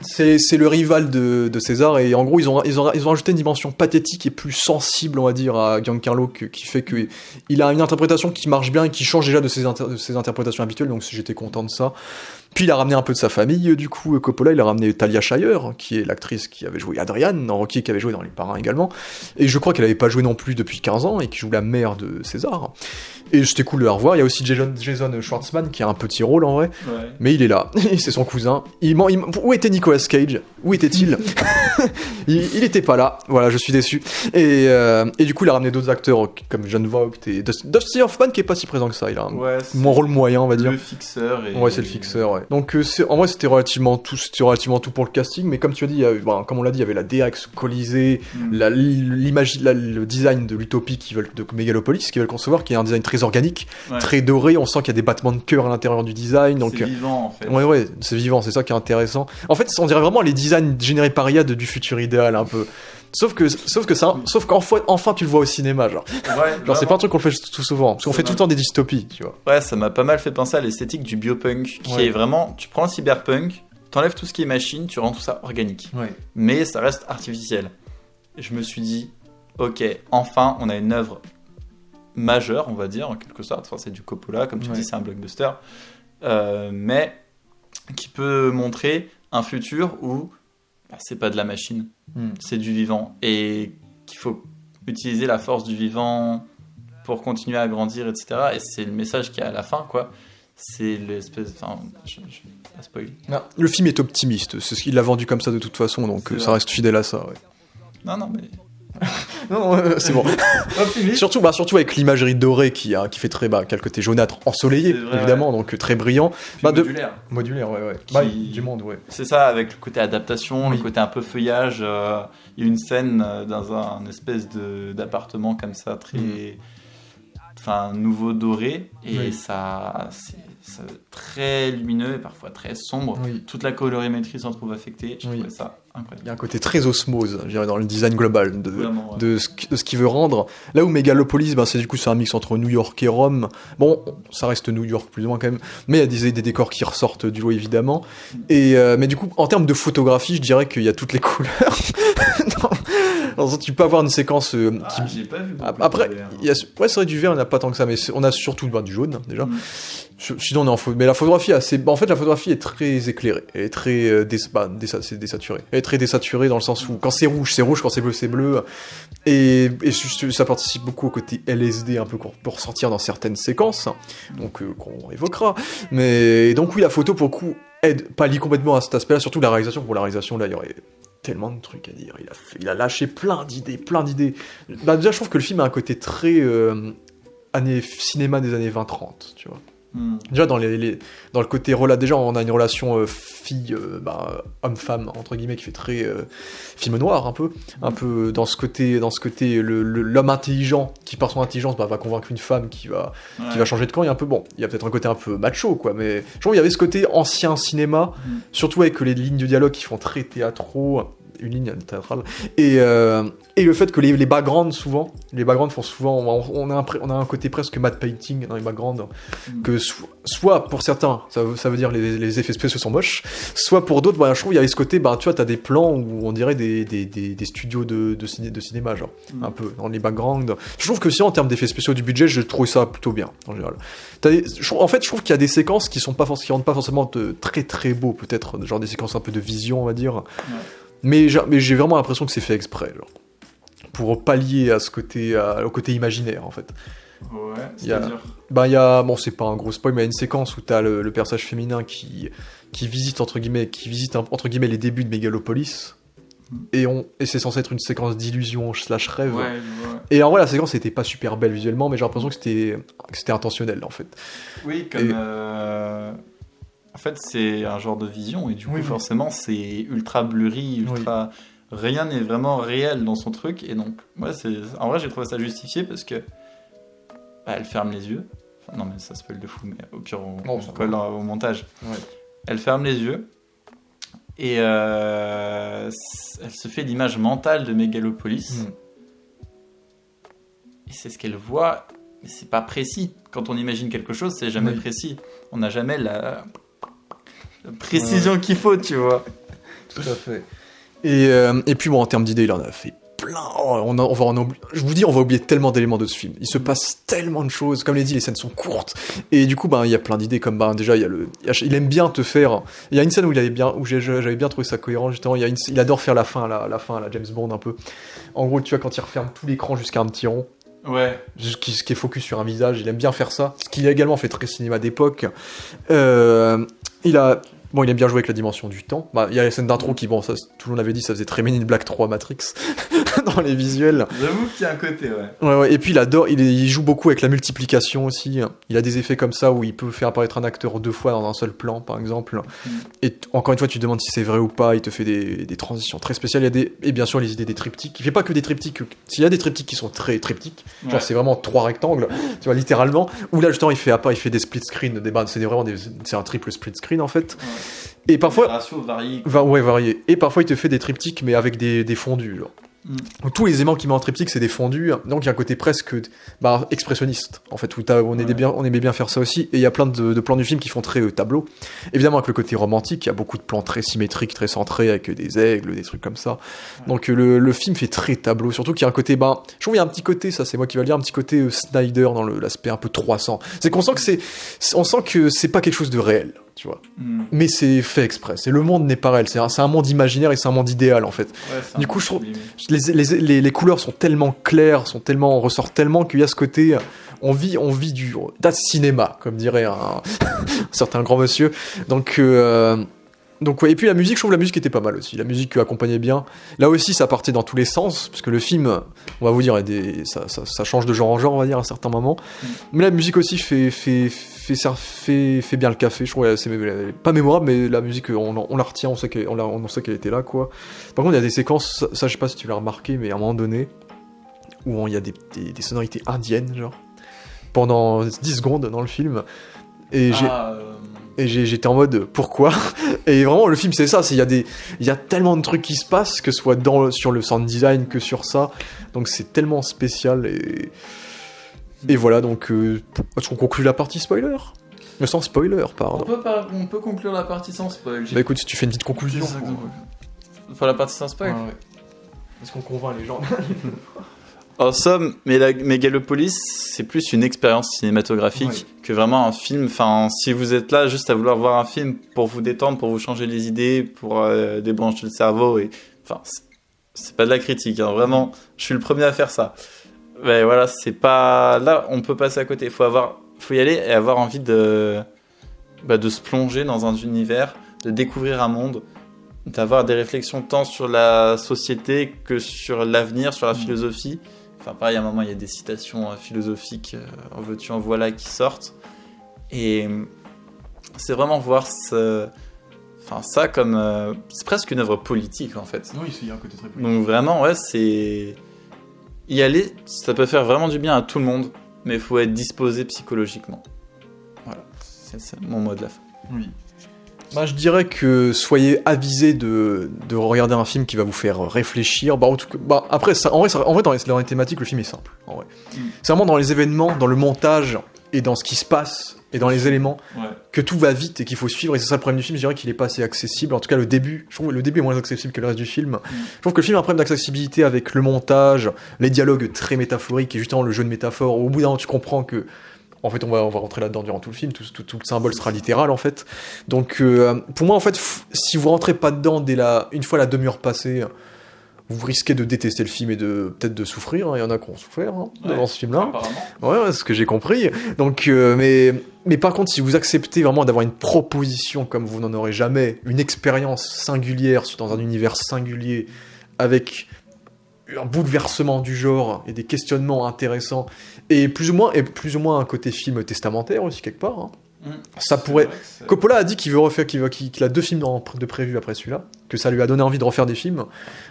C'est le rival de César, et en gros ils ont rajouté une dimension pathétique et plus sensible, on va dire, à Giancarlo, qui fait que il a une interprétation qui marche bien et qui change déjà de ses interprétations habituelles, donc j'étais content de ça. Puis il a ramené un peu de sa famille, du coup, Coppola, il a ramené Talia Shire, qui est l'actrice qui avait joué Adrienne dans Rocky, qui avait joué dans Les Parrains également, et je crois qu'elle avait pas joué non plus depuis 15 ans, et qui joue la mère de César. Et c'était cool de la revoir. Il y a aussi Jason Schwartzman qui a un petit rôle en vrai, mais il est là, c'est son cousin. Où était Nicolas Cage? Où était-il? il était pas là, voilà, je suis déçu. Et du coup il a ramené d'autres acteurs comme John Voight et Dustin Hoffman, qui est pas si présent que ça, il a un rôle moyen, on va dire. Le fixeur. C'est le fixeur, ouais. Donc en vrai c'était relativement tout pour le casting, mais comme tu as dit, comme on l'a dit, il y avait la DX Colisée, l'image, le design de l'utopie de Megalopolis qu'ils veulent concevoir, qui est un design très organique, très doré, on sent qu'il y a des battements de cœur à l'intérieur du design. Donc, c'est vivant en fait. Ouais, c'est vivant, c'est ça qui est intéressant. En fait, on dirait vraiment les designs générés par IA du futur idéal un peu. Sauf qu'enfin tu le vois au cinéma, genre. Genre c'est pas un truc qu'on fait tout souvent, parce qu'on fait tout le temps des dystopies, tu vois. Ouais, ça m'a pas mal fait penser à l'esthétique du biopunk, qui est vraiment, tu prends le cyberpunk, t'enlèves tout ce qui est machine, tu rends tout ça organique. Mais ça reste artificiel. Et je me suis dit, ok, enfin on a une œuvre majeure, on va dire, en quelque sorte. Enfin, c'est du Coppola, comme tu dis, c'est un blockbuster, mais qui peut montrer un futur où c'est pas de la machine, c'est du vivant, et qu'il faut utiliser la force du vivant pour continuer à grandir, etc. Et c'est le message qu'il y a à la fin, quoi. C'est l'espèce... Enfin, je vais pas spoiler. Non, le film est optimiste, c'est ce qu'il l'a vendu comme ça de toute façon, donc ça reste fidèle à ça, Non, mais... non, c'est bon. surtout avec l'imagerie dorée qui fait très quel côté jaunâtre, ensoleillé évidemment, donc très brillant. Modulaire, du monde, c'est ça, avec le côté adaptation, le côté un peu feuillage. Il y a une scène dans un espèce d'appartement comme ça, très nouveau doré, et ça c'est très lumineux et parfois très sombre. Toute la colorimétrie s'en trouve affectée. Je trouvais ça incroyable. Il y a un côté très osmose, je dirais, dans le design global de ce qu'il veut rendre. Là où Megalopolis, c'est un mix entre New York et Rome. Bon, ça reste New York plus ou moins quand même, mais il y a des décors qui ressortent du lot évidemment. Et mais du coup, en termes de photographie, je dirais qu'il y a toutes les couleurs Alors, tu peux avoir une séquence j'ai pas vu. Après, c'est vrai, du vert, on n'a pas tant que ça, mais on a surtout du jaune, déjà. Sinon, on est en photo. Mais la photographie, la photographie est très éclairée. Elle est très c'est désaturé. Elle est très désaturée dans le sens où quand c'est rouge, quand c'est bleu. Et ça participe beaucoup au côté LSD, un peu pour ressortir dans certaines séquences, donc qu'on évoquera. Mais donc oui, la photo, pour le coup, pallie complètement à cet aspect-là, surtout la réalisation. Pour la réalisation, là, il y aurait tellement de trucs à dire. Il a lâché plein d'idées. Bah, déjà, je trouve que le film a un côté très cinéma des années 20-30, tu vois. Déjà, dans le côté déjà, on a une relation homme-femme, entre guillemets, qui fait très film noir, un peu dans ce côté l'homme intelligent, qui par son intelligence va convaincre une femme qui va changer de camp. Il y a peut-être un côté un peu macho, quoi, mais je trouve qu'il y avait ce côté ancien cinéma, surtout avec les lignes de dialogue qui font très théâtraux, une ligne théâtrale, et le fait que les backgrounds font souvent, on a un côté presque matte painting dans les backgrounds, que soit pour certains ça veut dire les effets spéciaux sont moches, soit pour d'autres, je trouve il y avait ce côté, tu vois, t'as des plans où on dirait des studios de cinéma, genre un peu dans les backgrounds. Je trouve que si en termes d'effets spéciaux du budget, je trouve ça plutôt bien en général. Je trouve qu'il y a des séquences qui rendent pas forcément très très beaux, peut-être genre des séquences un peu de vision, on va dire. Mais j'ai vraiment l'impression que c'est fait exprès, genre, pour pallier à au côté imaginaire, en fait. Ouais, c'est-à-dire c'est pas un gros spoil, mais il y a une séquence où t'as le personnage féminin qui visite entre guillemets les débuts de Megalopolis, et c'est censé être une séquence d'illusion / rêve. Ouais. Et en vrai, la séquence était pas super belle visuellement, mais j'ai l'impression que c'était intentionnel, en fait. Oui, comme... En fait, c'est un genre de vision, et du coup, forcément, c'est ultra blurry, ultra... Oui. Rien n'est vraiment réel dans son truc, et donc, en vrai, j'ai trouvé ça justifié, parce que elle ferme les yeux. Enfin, non, mais ça spoil de fou, mais au pire, on colle au montage. Ouais. Elle ferme les yeux, et elle se fait l'image mentale de Megalopolis. Et c'est ce qu'elle voit, mais c'est pas précis. Quand on imagine quelque chose, c'est jamais précis. On n'a jamais la précision qu'il faut, tu vois. Tout à fait. Et puis en termes d'idées, il en a fait plein. Je vous dis, on va oublier tellement d'éléments de ce film. Il se passe tellement de choses. Comme l'a dit, les scènes sont courtes. Et du coup, il y a plein d'idées. Comme déjà, il aime bien te faire. Il y a une scène où j'avais bien trouvé ça cohérent, justement. Il adore faire la fin, la James Bond un peu. En gros, tu vois, quand il referme tout l'écran jusqu'à un petit rond. Ouais. Ce qui est focus sur un visage, il aime bien faire ça. Ce qu'il a également fait très cinéma d'époque. Il aime bien jouer avec la dimension du temps. Il y a les scènes d'intro qui, ça, tout le monde avait dit, ça faisait très Men in Black 3 Matrix dans les visuels. J'avoue qu'il y a un côté, ouais. Et puis il joue beaucoup avec la multiplication aussi. Il a des effets comme ça où il peut faire apparaître un acteur 2 fois dans un seul plan, par exemple. Et encore une fois, tu te demandes si c'est vrai ou pas. Il te fait des transitions très spéciales. Et bien sûr, les idées des triptyques. Il fait pas que des triptyques. S'il y a des triptyques qui sont très triptyques, genre c'est vraiment 3 rectangles, tu vois, littéralement. Où là, justement, il fait des split screen. C'est un triple split screen, en fait. Ouais. Et parfois, ratios variés. Variés. Et parfois, il te fait des triptyques, mais avec des fondus. Genre. Donc, tous les éléments qu'il met en triptyque, c'est des fondus. Donc, il y a un côté presque expressionniste, en fait, où on aimait bien faire ça aussi. Et il y a plein de plans du film qui font très tableau. Évidemment, avec le côté romantique, il y a beaucoup de plans très symétriques, très centrés, avec des aigles, des trucs comme ça. Ouais. Donc, le film fait très tableau. Surtout qu'il y a un côté, je trouve qu'il y a un petit côté, ça c'est moi qui vais le dire, un petit côté Snyder dans l'aspect un peu 300. C'est qu'on sent on sent que c'est pas quelque chose de réel. Tu vois. Mais c'est fait exprès. Le monde n'est pas réel. C'est un monde imaginaire et c'est un monde idéal, en fait. Ouais, du coup, je trouve les couleurs sont tellement claires, ressortent tellement qu'il y a ce côté. On vit du cinéma, comme dirait un certain grand monsieur. Donc ouais. Et puis la musique, je trouve la musique était pas mal aussi. La musique accompagnait bien. Là aussi, ça partait dans tous les sens, parce que le film, on va vous dire, ça change de genre en genre, on va dire, à certains moments. Mais la musique aussi fait bien le café. Je trouve c'est pas mémorable, mais la musique, on la retient, on sait qu'elle était là, quoi. Par contre, il y a des séquences, ça je sais pas si tu l'as remarqué, mais à un moment donné, où il y a des sonorités indiennes, genre, pendant 10 secondes dans le film. Et j'étais en mode pourquoi. Et vraiment le film c'est ça, il y a tellement de trucs qui se passent, que ce soit sur le sound design que sur ça, donc c'est tellement spécial. Et voilà, donc est-ce qu'on conclut la partie spoiler? Sans spoiler, pardon. On peut conclure la partie sans spoil. Bah écoute, si tu fais une petite conclusion. Enfin, la partie sans spoil. Ouais. Est-ce qu'on convainc les gens? En somme, Megalopolis, c'est plus une expérience cinématographique que vraiment un film. Enfin, si vous êtes là juste à vouloir voir un film pour vous détendre, pour vous changer les idées, pour débrancher le cerveau, enfin, c'est pas de la critique, hein, vraiment. Je suis le premier à faire ça. Mais voilà, c'est pas là, on peut passer à côté. Faut y aller et avoir envie de se plonger dans un univers, de découvrir un monde, d'avoir des réflexions tant sur la société que sur l'avenir, sur la philosophie. Enfin, pareil, à un moment, il y a des citations philosophiques, en veux-tu, en voilà, qui sortent. Et c'est vraiment voir ça comme... c'est presque une œuvre politique, en fait. Oui, il y a un côté très politique. Donc vraiment, c'est... Y aller, ça peut faire vraiment du bien à tout le monde, mais il faut être disposé psychologiquement. Voilà, c'est mon mot de la fin. Oui. Je dirais que soyez avisés de regarder un film qui va vous faire réfléchir. En tout cas, après, en vrai, dans les thématiques, le film est simple. En vrai. C'est vraiment dans les événements, dans le montage et dans ce qui se passe et dans les éléments que tout va vite et qu'il faut suivre. Et c'est ça le problème du film. Je dirais qu'il est pas assez accessible. En tout cas, le début, je trouve que le début est moins accessible que le reste du film. Je trouve que le film a un problème d'accessibilité avec le montage, les dialogues très métaphoriques et justement le jeu de métaphores. Au bout d'un moment, tu comprends que en fait, on va rentrer là-dedans durant tout le film, tout le symbole sera littéral, en fait. Donc, pour moi, en fait, si vous rentrez pas dedans une fois la demi-heure passée, vous risquez de détester le film et peut-être de souffrir. Il y en a qui ont souffert dans ce film-là. Ouais, c'est ce que j'ai compris. Donc, mais par contre, si vous acceptez vraiment d'avoir une proposition comme vous n'en aurez jamais, une expérience singulière dans un univers singulier, avec un bouleversement du genre et des questionnements intéressants, et plus ou moins un côté film testamentaire aussi quelque part. Hein. Ça pourrait. Coppola a dit qu'il a 2 films de prévus après celui-là, que ça lui a donné envie de refaire des films,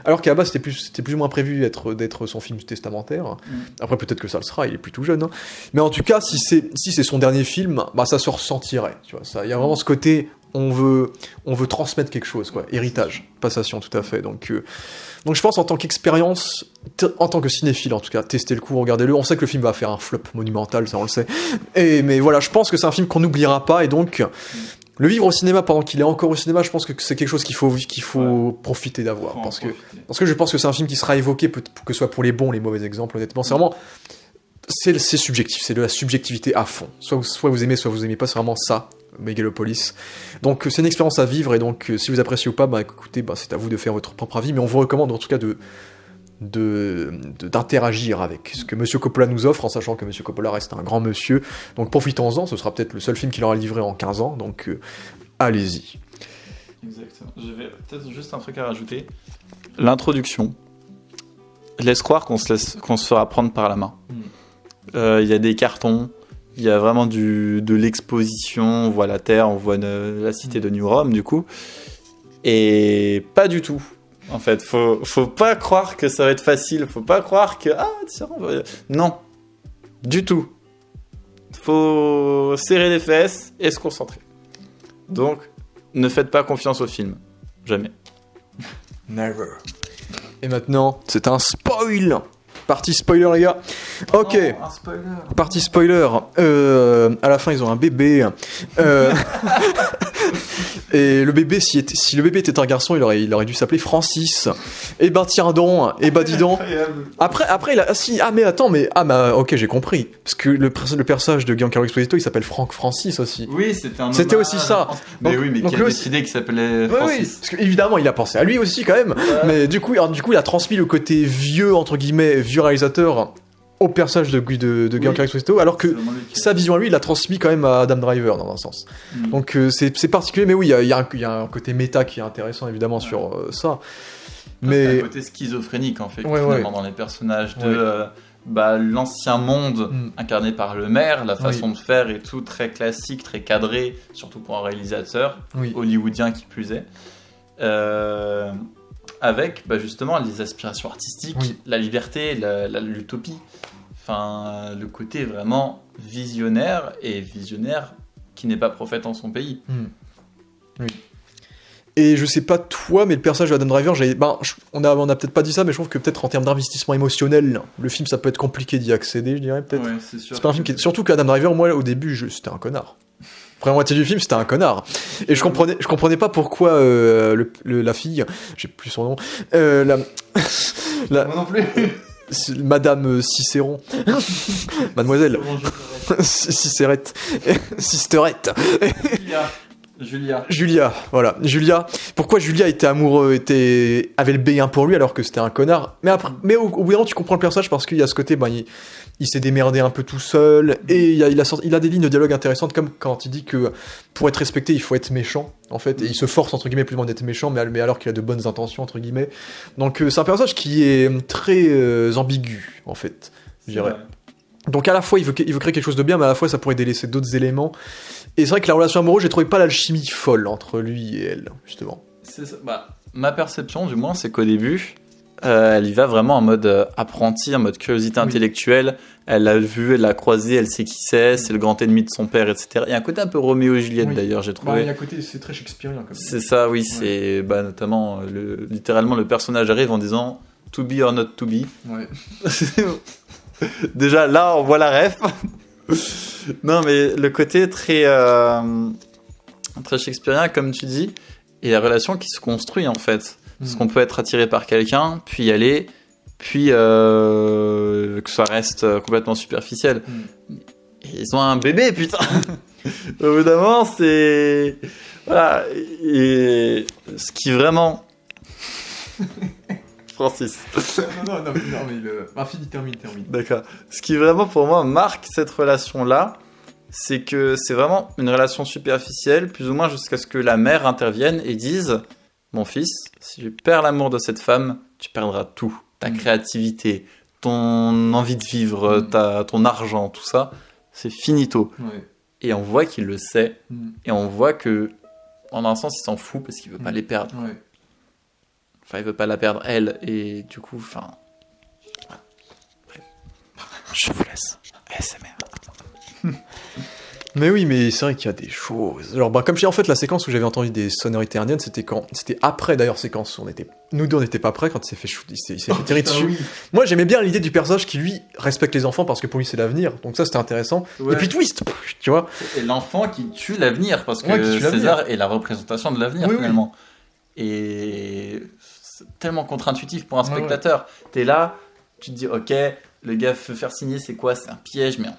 alors qu'à la base c'était plus ou moins prévu d'être son film testamentaire. Après peut-être que ça le sera, il est plus tout jeune. Hein. Mais en tout cas, si c'est son dernier film, ça se ressentirait. Tu vois, il y a vraiment ce côté. On veut transmettre quelque chose, quoi. Héritage, passation, tout à fait. Donc je pense en tant qu'expérience, en tant que cinéphile en tout cas, testez le coup, regardez-le. On sait que le film va faire un flop monumental, ça on le sait. Mais voilà, je pense que c'est un film qu'on n'oubliera pas et donc le vivre au cinéma pendant qu'il est encore au cinéma, je pense que c'est quelque chose qu'il faut profiter d'avoir parce que je pense que c'est un film qui sera évoqué que ce soit pour les bons, les mauvais exemples. Honnêtement, c'est vraiment c'est subjectif, c'est de la subjectivité à fond. Soit vous aimez, soit vous aimez pas, c'est vraiment ça. Megalopolis. Donc c'est une expérience à vivre et donc si vous appréciez ou pas, écoutez, c'est à vous de faire votre propre avis, mais on vous recommande en tout cas d'interagir avec ce que Monsieur Coppola nous offre, en sachant que Monsieur Coppola reste un grand monsieur, donc profitons-en, ce sera peut-être le seul film qu'il aura livré en 15 ans, donc allez-y. Exactement. Je vais peut-être juste un truc à rajouter. L'introduction laisse croire qu'on se fera prendre par la main. Il y a des cartons, il y a vraiment de l'exposition, on voit la Terre, on voit la cité de New Rome, du coup. Et pas du tout, en fait. Faut pas croire que ça va être facile, faut pas croire que... Non, du tout. Faut serrer les fesses et se concentrer. Donc, ne faites pas confiance au film. Jamais. Never. Et maintenant, c'est un spoil. Partie spoiler, les gars. Ok. Non, un spoiler. Partie spoiler. À la fin, ils ont un bébé. Et le bébé, si le bébé était un garçon, il aurait dû s'appeler Francis. Et tiens donc. Et dis donc. Après, il a. Ok, j'ai compris. Parce que le personnage de Giancarlo Esposito, il s'appelle Frank Francis aussi. Oui, c'était aussi ça. Mais oui, mais qui a décidé qu'il s'appelait Francis. Oui, parce qu'évidemment, il a pensé à lui aussi quand même. Mais du coup, il a transmis le côté vieux, entre guillemets, vieux réalisateur au personnage de Giancarlo Esposito, alors que sa vision à lui, il l'a transmis quand même à Adam Driver dans un sens. Donc c'est particulier, mais oui, il y a un côté méta qui est intéressant évidemment sur ça. Mais c'est un côté schizophrénique en fait, finalement dans les personnages de l'ancien monde incarné par le maire, la façon de faire et tout très classique, très cadré, surtout pour un réalisateur hollywoodien qui plus est. Avec justement les aspirations artistiques, la liberté, l'utopie, enfin le côté vraiment visionnaire qui n'est pas prophète en son pays. Oui. Et je sais pas toi, mais le personnage de Adam Driver, on a peut-être pas dit ça, mais je trouve que peut-être en termes d'investissement émotionnel, le film ça peut être compliqué d'y accéder, je dirais peut-être. Ouais, c'est sûr. C'est pas un film surtout qu'Adam Driver, moi au début, c'était un connard. Après la moitié du film, c'était un connard. Et je comprenais pas pourquoi la fille, j'ai plus son nom, La- Moi non plus. Madame Cicéron. Mademoiselle. Cicérette. Sisterette. Julia, voilà. Julia. Pourquoi Julia était amoureux, avait le béguin pour lui alors que c'était un connard. Mais au bout d'un moment, tu comprends le personnage parce qu'il y a ce côté, il s'est démerdé un peu tout seul et il a des lignes de dialogue intéressantes comme quand il dit que pour être respecté, il faut être méchant, en fait. Et il se force, entre guillemets, plus ou moins d'être méchant, mais alors qu'il a de bonnes intentions, entre guillemets. Donc c'est un personnage qui est très ambigu, en fait, je dirais. Donc à la fois, il veut créer quelque chose de bien, mais à la fois, ça pourrait délaisser d'autres éléments. Et c'est vrai que la relation amoureuse, j'ai trouvé pas l'alchimie folle entre lui et elle, justement. C'est ça. Ma perception, du moins, c'est qu'au début, elle y va vraiment en mode apprenti, en mode curiosité intellectuelle. Elle l'a vu, elle l'a croisé, elle sait qui c'est le grand ennemi de son père, etc. Il y a un côté un peu Roméo et Juliette, d'ailleurs, j'ai trouvé. Il y a un côté, c'est très shakespearien. C'est ça, oui, c'est notamment, littéralement, le personnage arrive en disant « to be or not to be ». Déjà, là, on voit la ref. Non, mais le côté très shakespearien, comme tu dis, et la relation qui se construit, en fait. Parce qu'on peut être attiré par quelqu'un, puis y aller, puis que ça reste complètement superficiel. Et ils ont un bébé, putain. Au bout d'un moment, c'est... Voilà. Et ce qui vraiment... Francis. Non, mais termine. D'accord. Ce qui vraiment, pour moi, marque cette relation-là, c'est que c'est vraiment une relation superficielle, plus ou moins jusqu'à ce que la mère intervienne et dise « Mon fils, si tu perds l'amour de cette femme, tu perdras tout. Ta créativité, ton envie de vivre, ton argent, tout ça, c'est finito. » Et on voit qu'il le sait, et on voit que, en un sens, il s'en fout parce qu'il veut pas les perdre. Enfin, il veut pas la perdre, elle, et du coup, enfin... Bref. Je vous laisse. ASMR. Mais oui, mais c'est vrai qu'il y a des choses. Alors, comme je dis, en fait, la séquence où j'avais entendu des sonorités indiennes, c'était après, d'ailleurs, séquence où nous deux, on n'était pas prêts quand il s'est fait tirer dessus. Oui. Moi, j'aimais bien l'idée du personnage qui, lui, respecte les enfants parce que pour lui, c'est l'avenir. Donc ça, c'était intéressant. Et puis, twist, tu vois. Et l'enfant qui tue l'avenir, parce que César est la représentation de l'avenir, finalement. Et c'est tellement contre-intuitif pour un spectateur. T'es là, tu te dis, ok, le gars veut faire signer, c'est quoi? C'est un piège, mais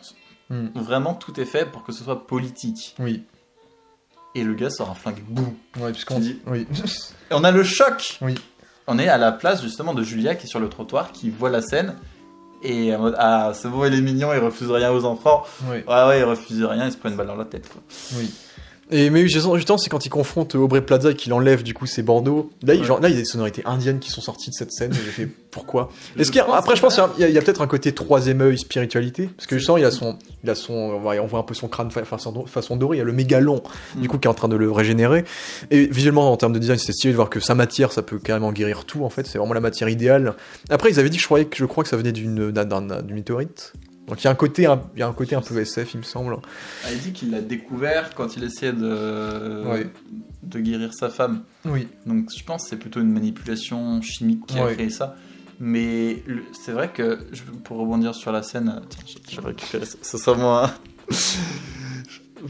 vraiment, tout est fait pour que ce soit politique. Oui. Et le gars sort un flingue, boum. Ouais, puisqu'on dit. Oui. Et on a le choc. Oui. On est à la place, justement, de Julia qui est sur le trottoir, qui voit la scène. Et en mode, ah, c'est bon, il est mignon, il refuse rien aux enfants. Oui. Ouais, il refuse rien, il se prend une balle dans la tête, quoi. Oui. Mais oui, justement, c'est quand il confronte Aubrey Plaza et qu'il enlève du coup ses bandeaux. Là, il y a des sonorités indiennes qui sont sorties de cette scène. Et j'ai fait pourquoi? Après, je pense qu'il y a peut-être un côté troisième œil spiritualité, parce que justement, on voit un peu son crâne façon dorée. Il y a le mégalon du coup qui est en train de le régénérer. Et visuellement, en termes de design, c'était stylé de voir que sa matière, ça peut carrément guérir tout. En fait, c'est vraiment la matière idéale. Après, ils avaient dit que je crois que ça venait d'une météorite. Donc il y a un côté un peu SF, il me semble. Ah, il dit qu'il l'a découvert quand il essayait de guérir sa femme. Oui. Donc je pense que c'est plutôt une manipulation chimique qui a créé ça. Mais c'est vrai que, pour rebondir sur la scène... Tiens, j'avais récupéré ça. Ce sera moi.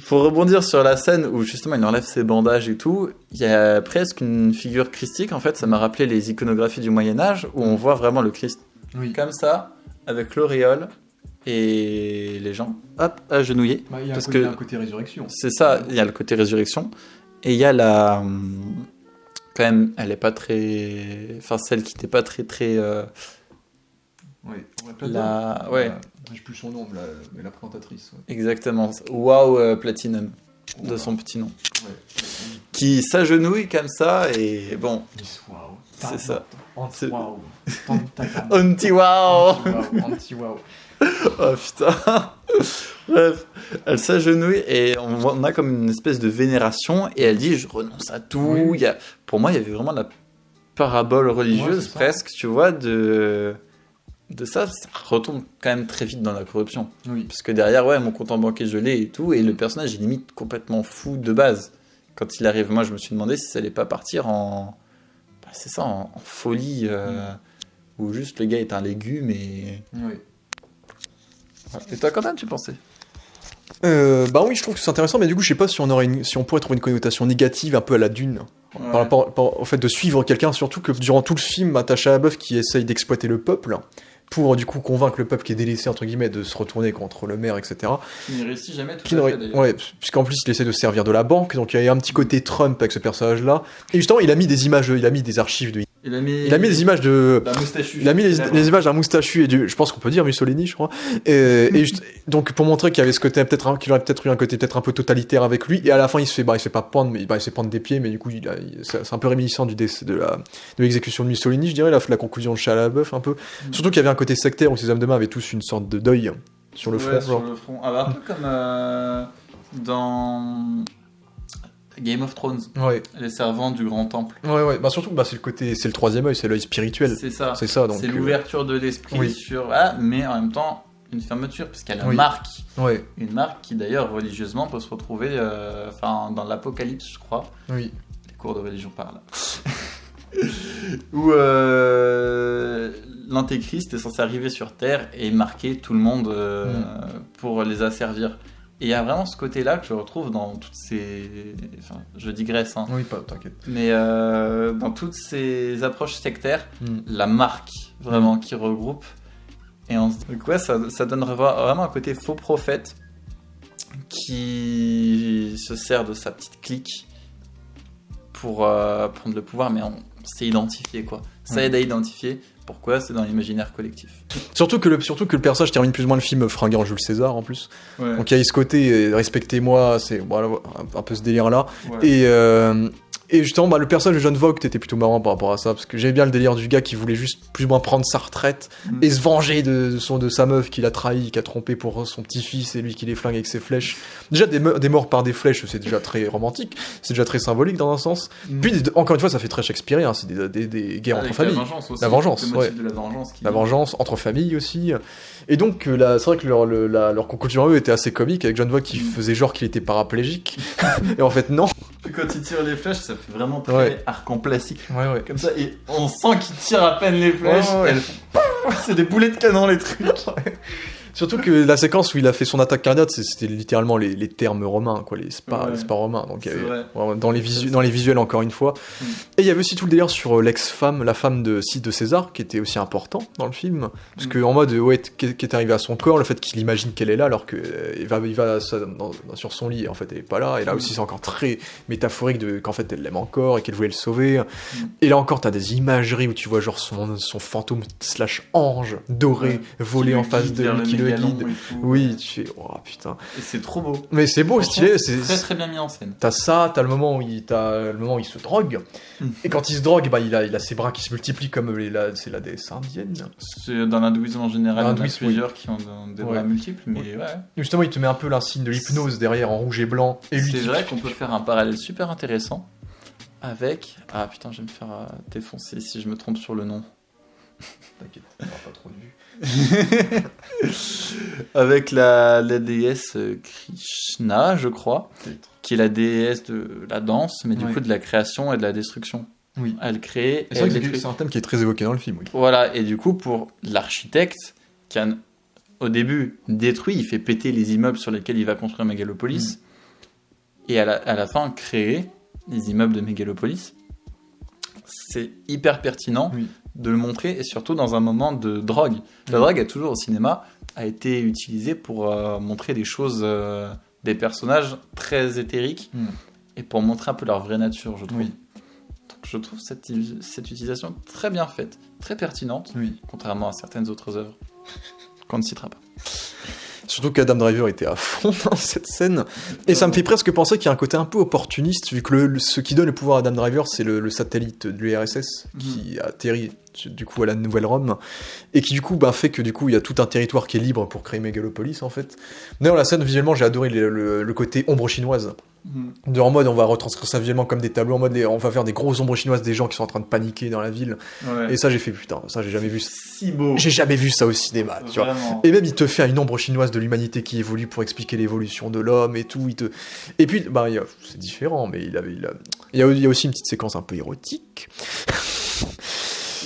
Pour rebondir sur la scène où justement il enlève ses bandages et tout, il y a presque une figure christique. En fait, ça m'a rappelé les iconographies du Moyen-Âge où on voit vraiment le Christ comme ça, avec l'auréole. Et les gens, hop, agenouillés. Il y a un côté résurrection. C'est ça, il y a le côté résurrection. Et il y a la... Quand même, elle est pas très... Enfin, celle qui n'était pas très... Oui, j'ai plus son nom, mais la présentatrice. Ouais. Exactement. Wow Platinum, de son petit nom. Ouais. Qui s'agenouille comme ça, et bon... C'est ça. Anti-wow. Anti-wow. Anti-wow. Oh putain. Bref, elle s'agenouille et on a comme une espèce de vénération et elle dit je renonce à tout. Pour moi il y avait vraiment la parabole religieuse presque, tu vois, de ça retombe quand même très vite dans la corruption. Parce que derrière mon compte en banquier je l'ai et tout, et le personnage est limite complètement fou de base. Quand il arrive, moi je me suis demandé si ça allait pas partir en folie où juste le gars est un légume et... Et toi, Quentin, tu pensais? Bah oui, je trouve que c'est intéressant, mais du coup, je sais pas si on pourrait trouver une connotation négative un peu à la Dune. Ouais. Par rapport au fait de suivre quelqu'un, surtout que durant tout le film, t'as Shia LaBeouf qui essaye d'exploiter le peuple pour du coup convaincre le peuple qui est délaissé entre guillemets de se retourner contre le maire, etc. Qui ne réussit jamais tout à fait d'ailleurs. Ouais, puisqu'en plus il essaie de se servir de la banque, donc il y a un petit côté Trump avec ce personnage-là. Et justement, il a mis des images, il a mis des archives de. Il a mis des images de. D'un moustachu. Il a mis les images d'un moustachu et je pense qu'on peut dire Mussolini, je crois. Donc pour montrer qu'il y avait ce côté qu'il aurait peut-être eu un côté peut-être un peu totalitaire avec lui. Et à la fin, il se fait pas pendre, mais il se fait pendre des pieds. Mais du coup, c'est un peu réminiscent de l'exécution de Mussolini, je dirais, la conclusion de Shia LaBeouf un peu. Surtout qu'il y avait un côté sectaire où ces hommes de main avaient tous une sorte de deuil sur le front. Sur le front. Ah bah, un peu comme dans Game of Thrones. Ouais. Les servants du grand temple. Ouais. Bah surtout, c'est le troisième œil, c'est l'œil spirituel. C'est ça. Donc, c'est l'ouverture de l'esprit sur. Ah, mais en même temps, une fermeture, parce qu'elle a marque. Ouais. Une marque qui d'ailleurs religieusement peut se retrouver dans l'Apocalypse, je crois. Oui. Les cours de religion par là. Où l'Antéchrist est censé arriver sur Terre et marquer tout le monde pour les asservir. Et il y a vraiment ce côté-là que je retrouve dans toutes ces... Enfin, je digresse, hein. Oui, pas, t'inquiète. Mais dans toutes ces approches sectaires, la marque, vraiment, qui regroupe. Et donc ouais, ça donne vraiment un côté faux prophète qui se sert de sa petite clique pour prendre le pouvoir, mais on s'est identifié, quoi. Ça aide à identifier. Pourquoi? C'est dans l'imaginaire collectif. Surtout que le personnage termine plus ou moins le film fringuant Jules César en plus. Ouais. Donc il y a ce côté respectez-moi, c'est voilà, un peu ce délire là. Ouais. Et justement, le personnage de John Voight était plutôt marrant par rapport à ça, parce que j'aimais bien le délire du gars qui voulait juste plus ou moins prendre sa retraite et se venger de sa meuf qu'il a trahi, qui a trompé pour son petit-fils et lui qui les flingue avec ses flèches. Déjà, des morts par des flèches, c'est déjà très romantique, c'est déjà très symbolique dans un sens. Puis, encore une fois, ça fait très shakespearien, c'est des guerres entre familles. La vengeance aussi. La vengeance entre familles aussi. Et donc, c'est vrai que leur conclusion à eux était assez comique, avec John Voight qui faisait genre qu'il était paraplégique. Et en fait, non. Quand il tire les flèches, ça fait vraiment très arc en plastique. Ouais. Comme ça, et on sent qu'il tire à peine les flèches. C'est des boulets de canon, les trucs. Surtout que la séquence où il a fait son attaque cardiaque, c'était littéralement les termes romains, quoi, les spas romains. Donc, dans les visuels, encore une fois. Et il y avait aussi tout le délire sur l'ex-femme, la femme de César, qui était aussi important dans le film. Parce que, en mode, qui est arrivé à son corps, le fait qu'il imagine qu'elle est là, alors qu'il va sur son lit, et en fait, elle est pas là. Et là aussi, c'est encore très métaphorique qu'en fait, elle l'aime encore et qu'elle voulait le sauver. Et là encore, t'as des imageries où tu vois, genre, son fantôme / ange doré voler en face de lui, qui le guide. Oui, tu fais, oh putain. Et c'est trop beau. Mais c'est beau, stylé. C'est très très bien mis en scène. T'as ça, t'as le moment où il se drogue. Et quand il se drogue, il a ses bras qui se multiplient comme c'est la déesse indienne. C'est dans l'hindouisme en général, il y en a plusieurs qui ont des bras multiples, mais Justement, il te met un peu l'insigne de l'hypnose derrière en rouge et blanc. Et c'est vrai qu'on peut faire un parallèle super intéressant avec... Ah putain, je vais me faire défoncer si je me trompe sur le nom. T'inquiète, on n'aura pas trop de vue. Avec la déesse Krishna, je crois, qui est la déesse de la danse, mais du coup de la création et de la destruction. Oui. Elle crée. C'est un thème qui est très évoqué dans le film. Oui. Voilà, et du coup, pour l'architecte, qui a au début détruit, il fait péter les immeubles sur lesquels il va construire Mégalopolis, et à la fin, créer les immeubles de Mégalopolis. C'est hyper pertinent de le montrer, et surtout dans un moment de drogue. La drogue a toujours au cinéma a été utilisée pour montrer des choses, des personnages très éthériques, et pour montrer un peu leur vraie nature, je trouve. Donc je trouve cette utilisation très bien faite, très pertinente, contrairement à certaines autres œuvres qu'on ne citera pas. Surtout qu'Adam Driver était à fond dans cette scène. Et ça me fait presque penser qu'il y a un côté un peu opportuniste, vu que ce qui donne le pouvoir à Adam Driver, c'est le satellite de l'URSS qui atterrit du coup à la Nouvelle-Rome, et qui du coup fait que du coup il y a tout un territoire qui est libre pour créer Mégalopolis en fait. D'ailleurs la scène visuellement j'ai adoré le côté ombre chinoise. En mode on va retranscrire ça visuellement comme des tableaux, en mode on va faire des grosses ombres chinoises des gens qui sont en train de paniquer dans la ville. Et ça j'ai fait putain, ça j'ai jamais vu. Si beau. J'ai jamais vu ça au cinéma, tu vois. Et même il te fait une ombre chinoise de l'humanité qui évolue pour expliquer l'évolution de l'homme et tout. Et puis c'est différent, mais il y a aussi une petite séquence un peu érotique.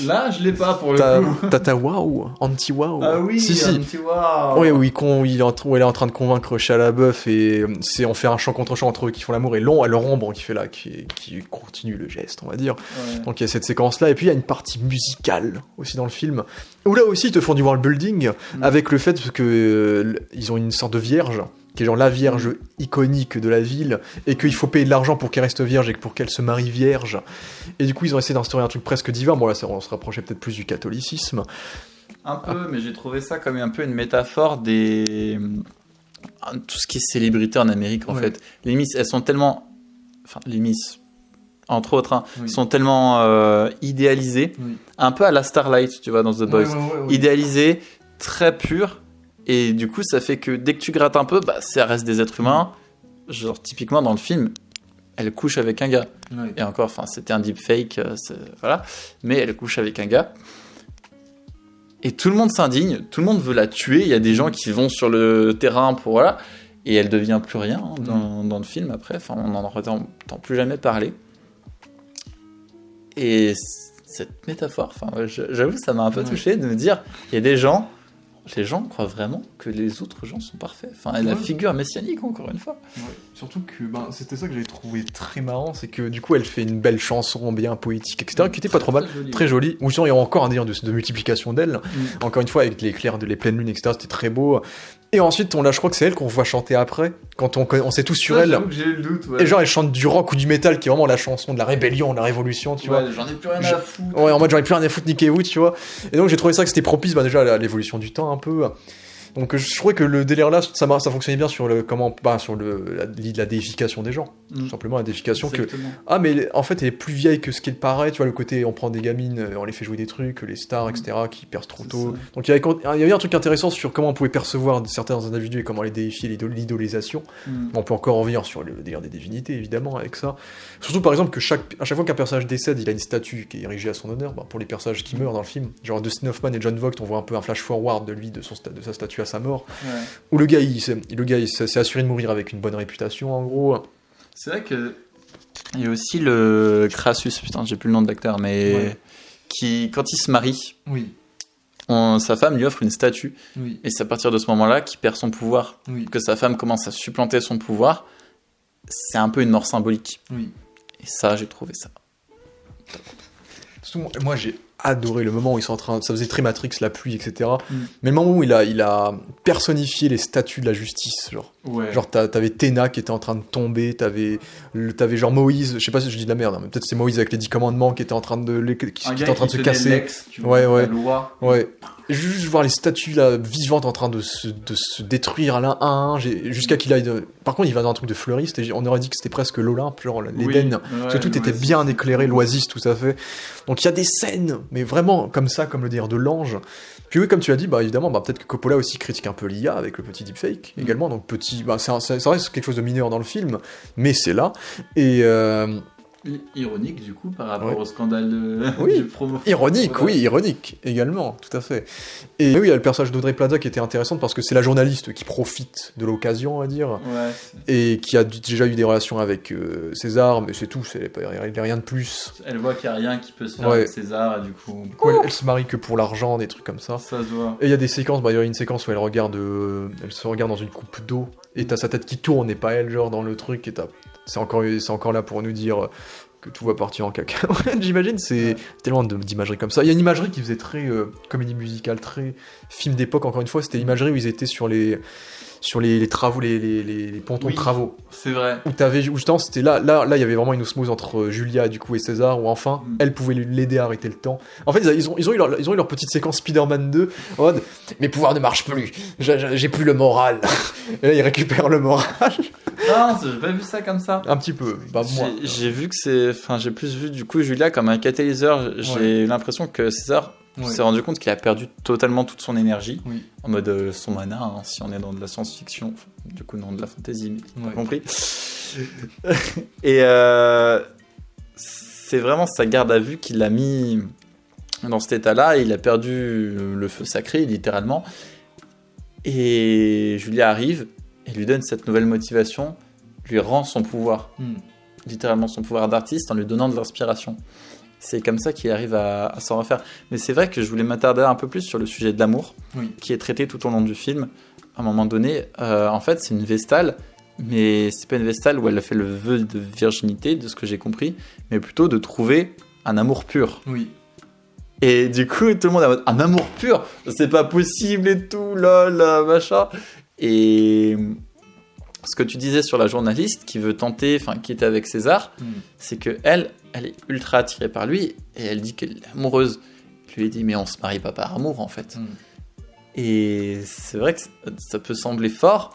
Là, je l'ai pas pour le coup. Tata Wow, Anti-Wow. Ah oui, si. Anti-Wow. Oui, où elle est en train de convaincre Shia LaBeouf et on fait un chant contre chant entre eux qui font l'amour et Laurent Ombre qui continue le geste, on va dire. Ouais. Donc il y a cette séquence-là et puis il y a une partie musicale aussi dans le film où là aussi ils te font du world building avec le fait que ils ont une sorte de vierge qui est genre la vierge iconique de la ville, et qu'il faut payer de l'argent pour qu'elle reste vierge et pour qu'elle se marie vierge. Et du coup, ils ont essayé d'instaurer un truc presque divin. Bon, là, on se rapprochait peut-être plus du catholicisme. Un peu, mais j'ai trouvé ça comme un peu une métaphore tout ce qui est célébrité en Amérique, en fait. Les Miss, elles sont tellement... Enfin, les Miss, entre autres, sont tellement idéalisées. Un peu à la Starlight, tu vois, dans The Boys. Idéalisées, très pures. Et du coup, ça fait que dès que tu grattes un peu, ça reste des êtres humains. Genre, typiquement, dans le film, elle couche avec un gars. Et encore, c'était un deepfake, voilà. Mais elle couche avec un gars. Et tout le monde s'indigne, tout le monde veut la tuer. Il y a des gens qui vont sur le terrain pour... Voilà. Et elle devient plus rien dans le film après. Enfin, on n'en entend plus jamais parler. Et cette métaphore, j'avoue, ça m'a un peu touché de me dire, il y a des gens... Les gens croient vraiment que les autres gens sont parfaits. Enfin, la figure messianique, encore une fois. Ouais. Surtout que c'était ça que j'avais trouvé très marrant, c'est que du coup, elle fait une belle chanson bien poétique, etc., qui était pas trop mal, très jolie. Ou sinon, il y a encore un délire de multiplication d'elle. Encore une fois, avec les clairs, les pleines lunes, etc., c'était très beau. Et ensuite, je crois que c'est elle qu'on voit chanter après, quand on sait tout sur elle. J'avoue que j'ai eu le doute, Et genre, elle chante du rock ou du métal, qui est vraiment la chanson de la rébellion, de la révolution, tu vois. J'en ai plus rien à foutre. Ouais, en mode, j'en ai plus rien à foutre, niquez-vous, tu vois. Et donc, j'ai trouvé ça que c'était propice, déjà, à l'évolution du temps, un peu. Donc, je trouvais que le délire là, ça fonctionnait bien sur la déification des gens. Tout simplement, la déification exactement. Mais en fait, elle est plus vieille que ce qu'il paraît, tu vois, le côté, on prend des gamines, on les fait jouer des trucs, les stars, etc., qui percent trop tôt. Donc, il y avait un truc intéressant sur comment on pouvait percevoir certains individus et comment les déifier, l'idolisation. On peut encore revenir sur le délire des divinités, évidemment, avec ça. Surtout, par exemple, à chaque fois qu'un personnage décède, il a une statue qui est érigée à son honneur, pour les personnages qui meurent dans le film. Genre, Dustin Hoffman et John Voight, on voit un peu un flash-forward de lui, de sa statue à sa mort. Où le gars il s'est assuré de mourir avec une bonne réputation, en gros. C'est vrai que il y a aussi le Crassus, putain, j'ai plus le nom de l'acteur, mais qui, quand il se marie, sa femme lui offre une statue, et c'est à partir de ce moment-là qu'il perd son pouvoir, que sa femme commence à supplanter son pouvoir. C'est un peu une mort symbolique. Et ça, j'ai trouvé ça. Moi, j'ai adoré le moment où ils sont en train, ça faisait très Matrix, la pluie, etc. Mais le moment où il a personnifié les statues de la justice, genre t'avais Téna qui était en train de tomber, t'avais genre Moïse, je sais pas si je dis de la merde, mais peut-être c'est Moïse avec les 10 commandements qui était en train de se casser. Juste voir les statues là vivantes en train de se détruire l'un à un, jusqu'à qu'il aille par contre il va dans un truc de fleuriste et on aurait dit que c'était presque l'Olympe, genre l'Éden, parce que tout était bien éclairé, l'oasis, tout à fait. Donc il y a des scènes, mais vraiment comme ça, comme le délire de l'ange. Puis oui, comme tu as dit, évidemment, peut-être que Coppola aussi critique un peu l'IA avec le petit deepfake également, donc ça reste quelque chose de mineur dans le film, mais c'est là, et ironique du coup par rapport au scandale du promo. Ironique également, tout à fait. Et oui, il y a le personnage d'Audrey Plaza qui était intéressante parce que c'est la journaliste qui profite de l'occasion, on va dire, et qui a déjà eu des relations avec César, mais c'est tout, il n'y a rien de plus. Elle voit qu'il n'y a rien qui peut se faire avec César, et du coup... Elle se marie que pour l'argent, des trucs comme ça. Ça se voit. Et il y a des séquences, il y a une séquence où elle se regarde dans une coupe d'eau, et t'as sa tête qui tourne, et pas elle, genre dans le truc, et c'est encore là pour nous dire que tout va partir en caca. J'imagine, c'est tellement d'imagerie comme ça. Il y a une imagerie qui faisait très comédie musicale, très film d'époque, encore une fois. C'était l'imagerie où ils étaient sur les travaux, les pontons de travaux. C'est vrai. Où justement, c'était là, il y avait vraiment une osmose entre Julia et César, où enfin, elle pouvait l'aider à arrêter le temps. En fait, ils ont eu leur petite séquence Spider-Man 2, en mode, mes pouvoirs ne marchent plus, j'ai plus le moral. Et là, ils récupèrent le moral. Non, j'ai pas vu ça comme ça. Un petit peu. Moi. J'ai vu que j'ai plus vu du coup Julia comme un catalyseur. J'ai l'impression que César s'est rendu compte qu'il a perdu totalement toute son énergie. En mode son mana, si on est dans de la science-fiction. Du coup, non, de la fantasy, mais t'as compris. Et c'est vraiment sa garde à vue qui l'a mis dans cet état-là. Il a perdu le feu sacré, littéralement. Et Julia arrive et lui donne cette nouvelle motivation, lui rend son pouvoir, littéralement son pouvoir d'artiste, en lui donnant de l'inspiration. c'est comme ça qu'il arrive à s'en refaire. Mais c'est vrai que je voulais m'attarder un peu plus sur le sujet de l'amour, qui est traité tout au long du film. À un moment donné, en fait, c'est une Vestale, mais c'est pas une Vestale où elle a fait le vœu de virginité, de ce que j'ai compris, mais plutôt de trouver un amour pur. Oui. Et du coup, tout le monde a un amour pur, c'est pas possible et tout, lol, machin. Et ce que tu disais sur la journaliste qui veut tenter, enfin, qui était avec César, c'est que elle est ultra attirée par lui et elle dit qu'elle est amoureuse. Je lui ai dit, mais on se marie pas par amour en fait. Et c'est vrai que ça peut sembler fort,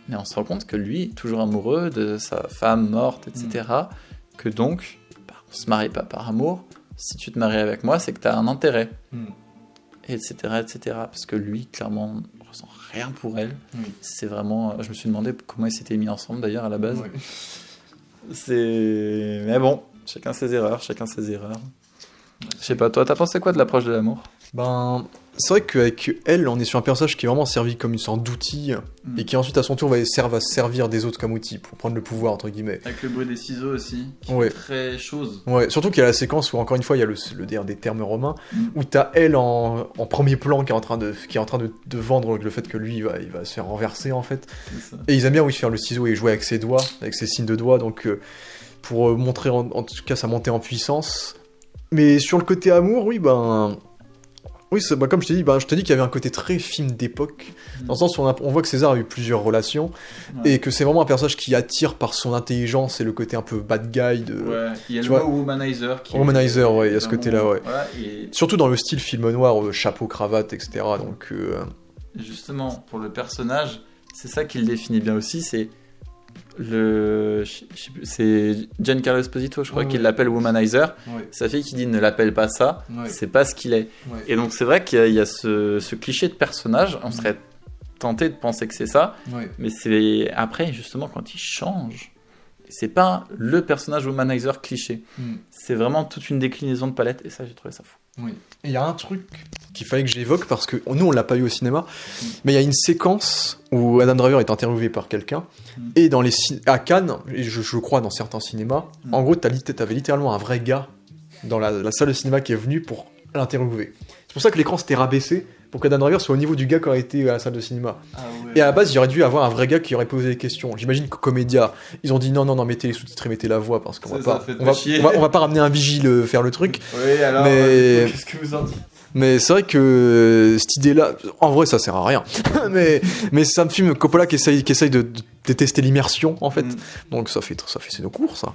mais on se rend compte que lui est toujours amoureux de sa femme morte, etc. Que donc, on se marie pas par amour. Si tu te maries avec moi, c'est que tu as un intérêt. Etc., etc. Parce que lui, clairement, ne ressent rien pour elle. C'est vraiment... Je me suis demandé comment ils s'étaient mis ensemble, d'ailleurs, à la base. Mais bon, chacun ses erreurs. Je sais pas, toi, t'as pensé quoi de l'approche de l'amour ? C'est vrai qu'avec elle, on est sur un personnage qui est vraiment servi comme une sorte d'outil et qui ensuite à son tour va se servir des autres comme outil pour prendre le pouvoir, entre guillemets. Avec le bruit des ciseaux aussi, qui est très chose. Ouais, surtout qu'il y a la séquence où, encore une fois, il y a des termes romains, où t'as elle en premier plan qui est en train de vendre le fait que lui, il va se faire renverser, en fait. Et ils aiment bien, faire le ciseau et jouer avec ses doigts, avec ses signes de doigts, donc pour montrer en tout cas sa montée en puissance. Mais sur le côté amour, oui, comme je t'ai dit, qu'il y avait un côté très film d'époque, dans le sens où on voit que César a eu plusieurs relations, et que c'est vraiment un personnage qui attire par son intelligence et le côté un peu bad guy de... Ouais, il y a le mot womanizer. Womanizer, ouais, il y a ce côté-là, ouais. Voilà, et... Surtout dans le style film noir, chapeau, cravate, etc. Donc, justement, pour le personnage, c'est ça qui le définit bien aussi, c'est c'est Giancarlo Esposito, je crois, qui l'appelle womanizer. Sa fille qui dit ne l'appelle pas ça, c'est pas ce qu'il est. Et donc c'est vrai qu'il y a ce cliché de personnage, on serait tenté de penser que c'est ça, mais c'est après justement quand il change, c'est pas le personnage womanizer cliché, c'est vraiment toute une déclinaison de palette, et ça j'ai trouvé ça fou. Et il y a un truc qu'il fallait que j'évoque, parce que nous on l'a pas eu au cinéma, mais il y a une séquence où Adam Driver est interviewé par quelqu'un, et à Cannes, et je crois dans certains cinémas, en gros t'avais littéralement un vrai gars dans la salle de cinéma qui est venu pour l'interviewer. C'est pour ça que l'écran s'était rabaissé, pour qu'Adam Driver soit au niveau du gars qui aurait été à la salle de cinéma. Et à la base, il aurait dû avoir un vrai gars qui aurait posé des questions. J'imagine que Comédia, ils ont dit non, mettez les sous-titres et mettez la voix, parce qu'on on va pas ramener un vigile faire le truc. Oui, alors, qu'est-ce que vous en dites ? Mais c'est vrai que cette idée-là, en vrai, ça sert à rien. mais c'est un film Coppola qui essaye de détester l'immersion, en fait. Donc ça fait c'est nos cours, ça.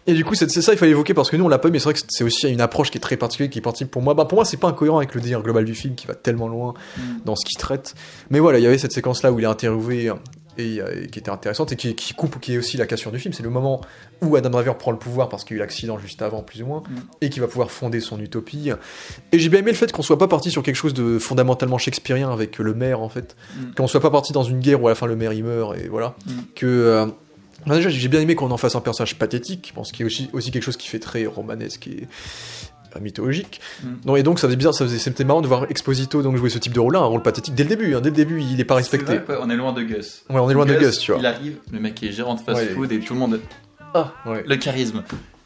Et du coup, c'est ça, il fallait évoquer, parce que nous, on l'a pas eu, mais c'est vrai que c'est aussi une approche qui est très particulière, qui est partie pour moi. Pour moi, c'est pas incohérent avec le délire global du film, qui va tellement loin dans ce qu'il traite. Mais voilà, il y avait cette séquence-là où il est interviewé, et qui était intéressante, et qui est aussi la cassure du film. C'est le moment où Adam Driver prend le pouvoir, parce qu'il y a eu l'accident juste avant, plus ou moins, et qui va pouvoir fonder son utopie. Et j'ai bien aimé le fait qu'on soit pas parti sur quelque chose de fondamentalement shakespearien avec le maire, en fait. Qu'on soit pas parti dans une guerre où à la fin le maire il meurt, et voilà. Déjà, j'ai bien aimé qu'on en fasse un personnage pathétique, je pense qu'il y a aussi quelque chose qui fait très romanesque et mythologique. Non, et donc c'était marrant de voir Exposito donc jouer ce type de rôle-là, un rôle pathétique dès le début. Dès le début, il est pas respecté. Vrai, on est loin de Gus. Ouais, on est loin de Gus, tu vois. Il arrive, le mec est gérant de fast-food et tout le monde. Le charisme.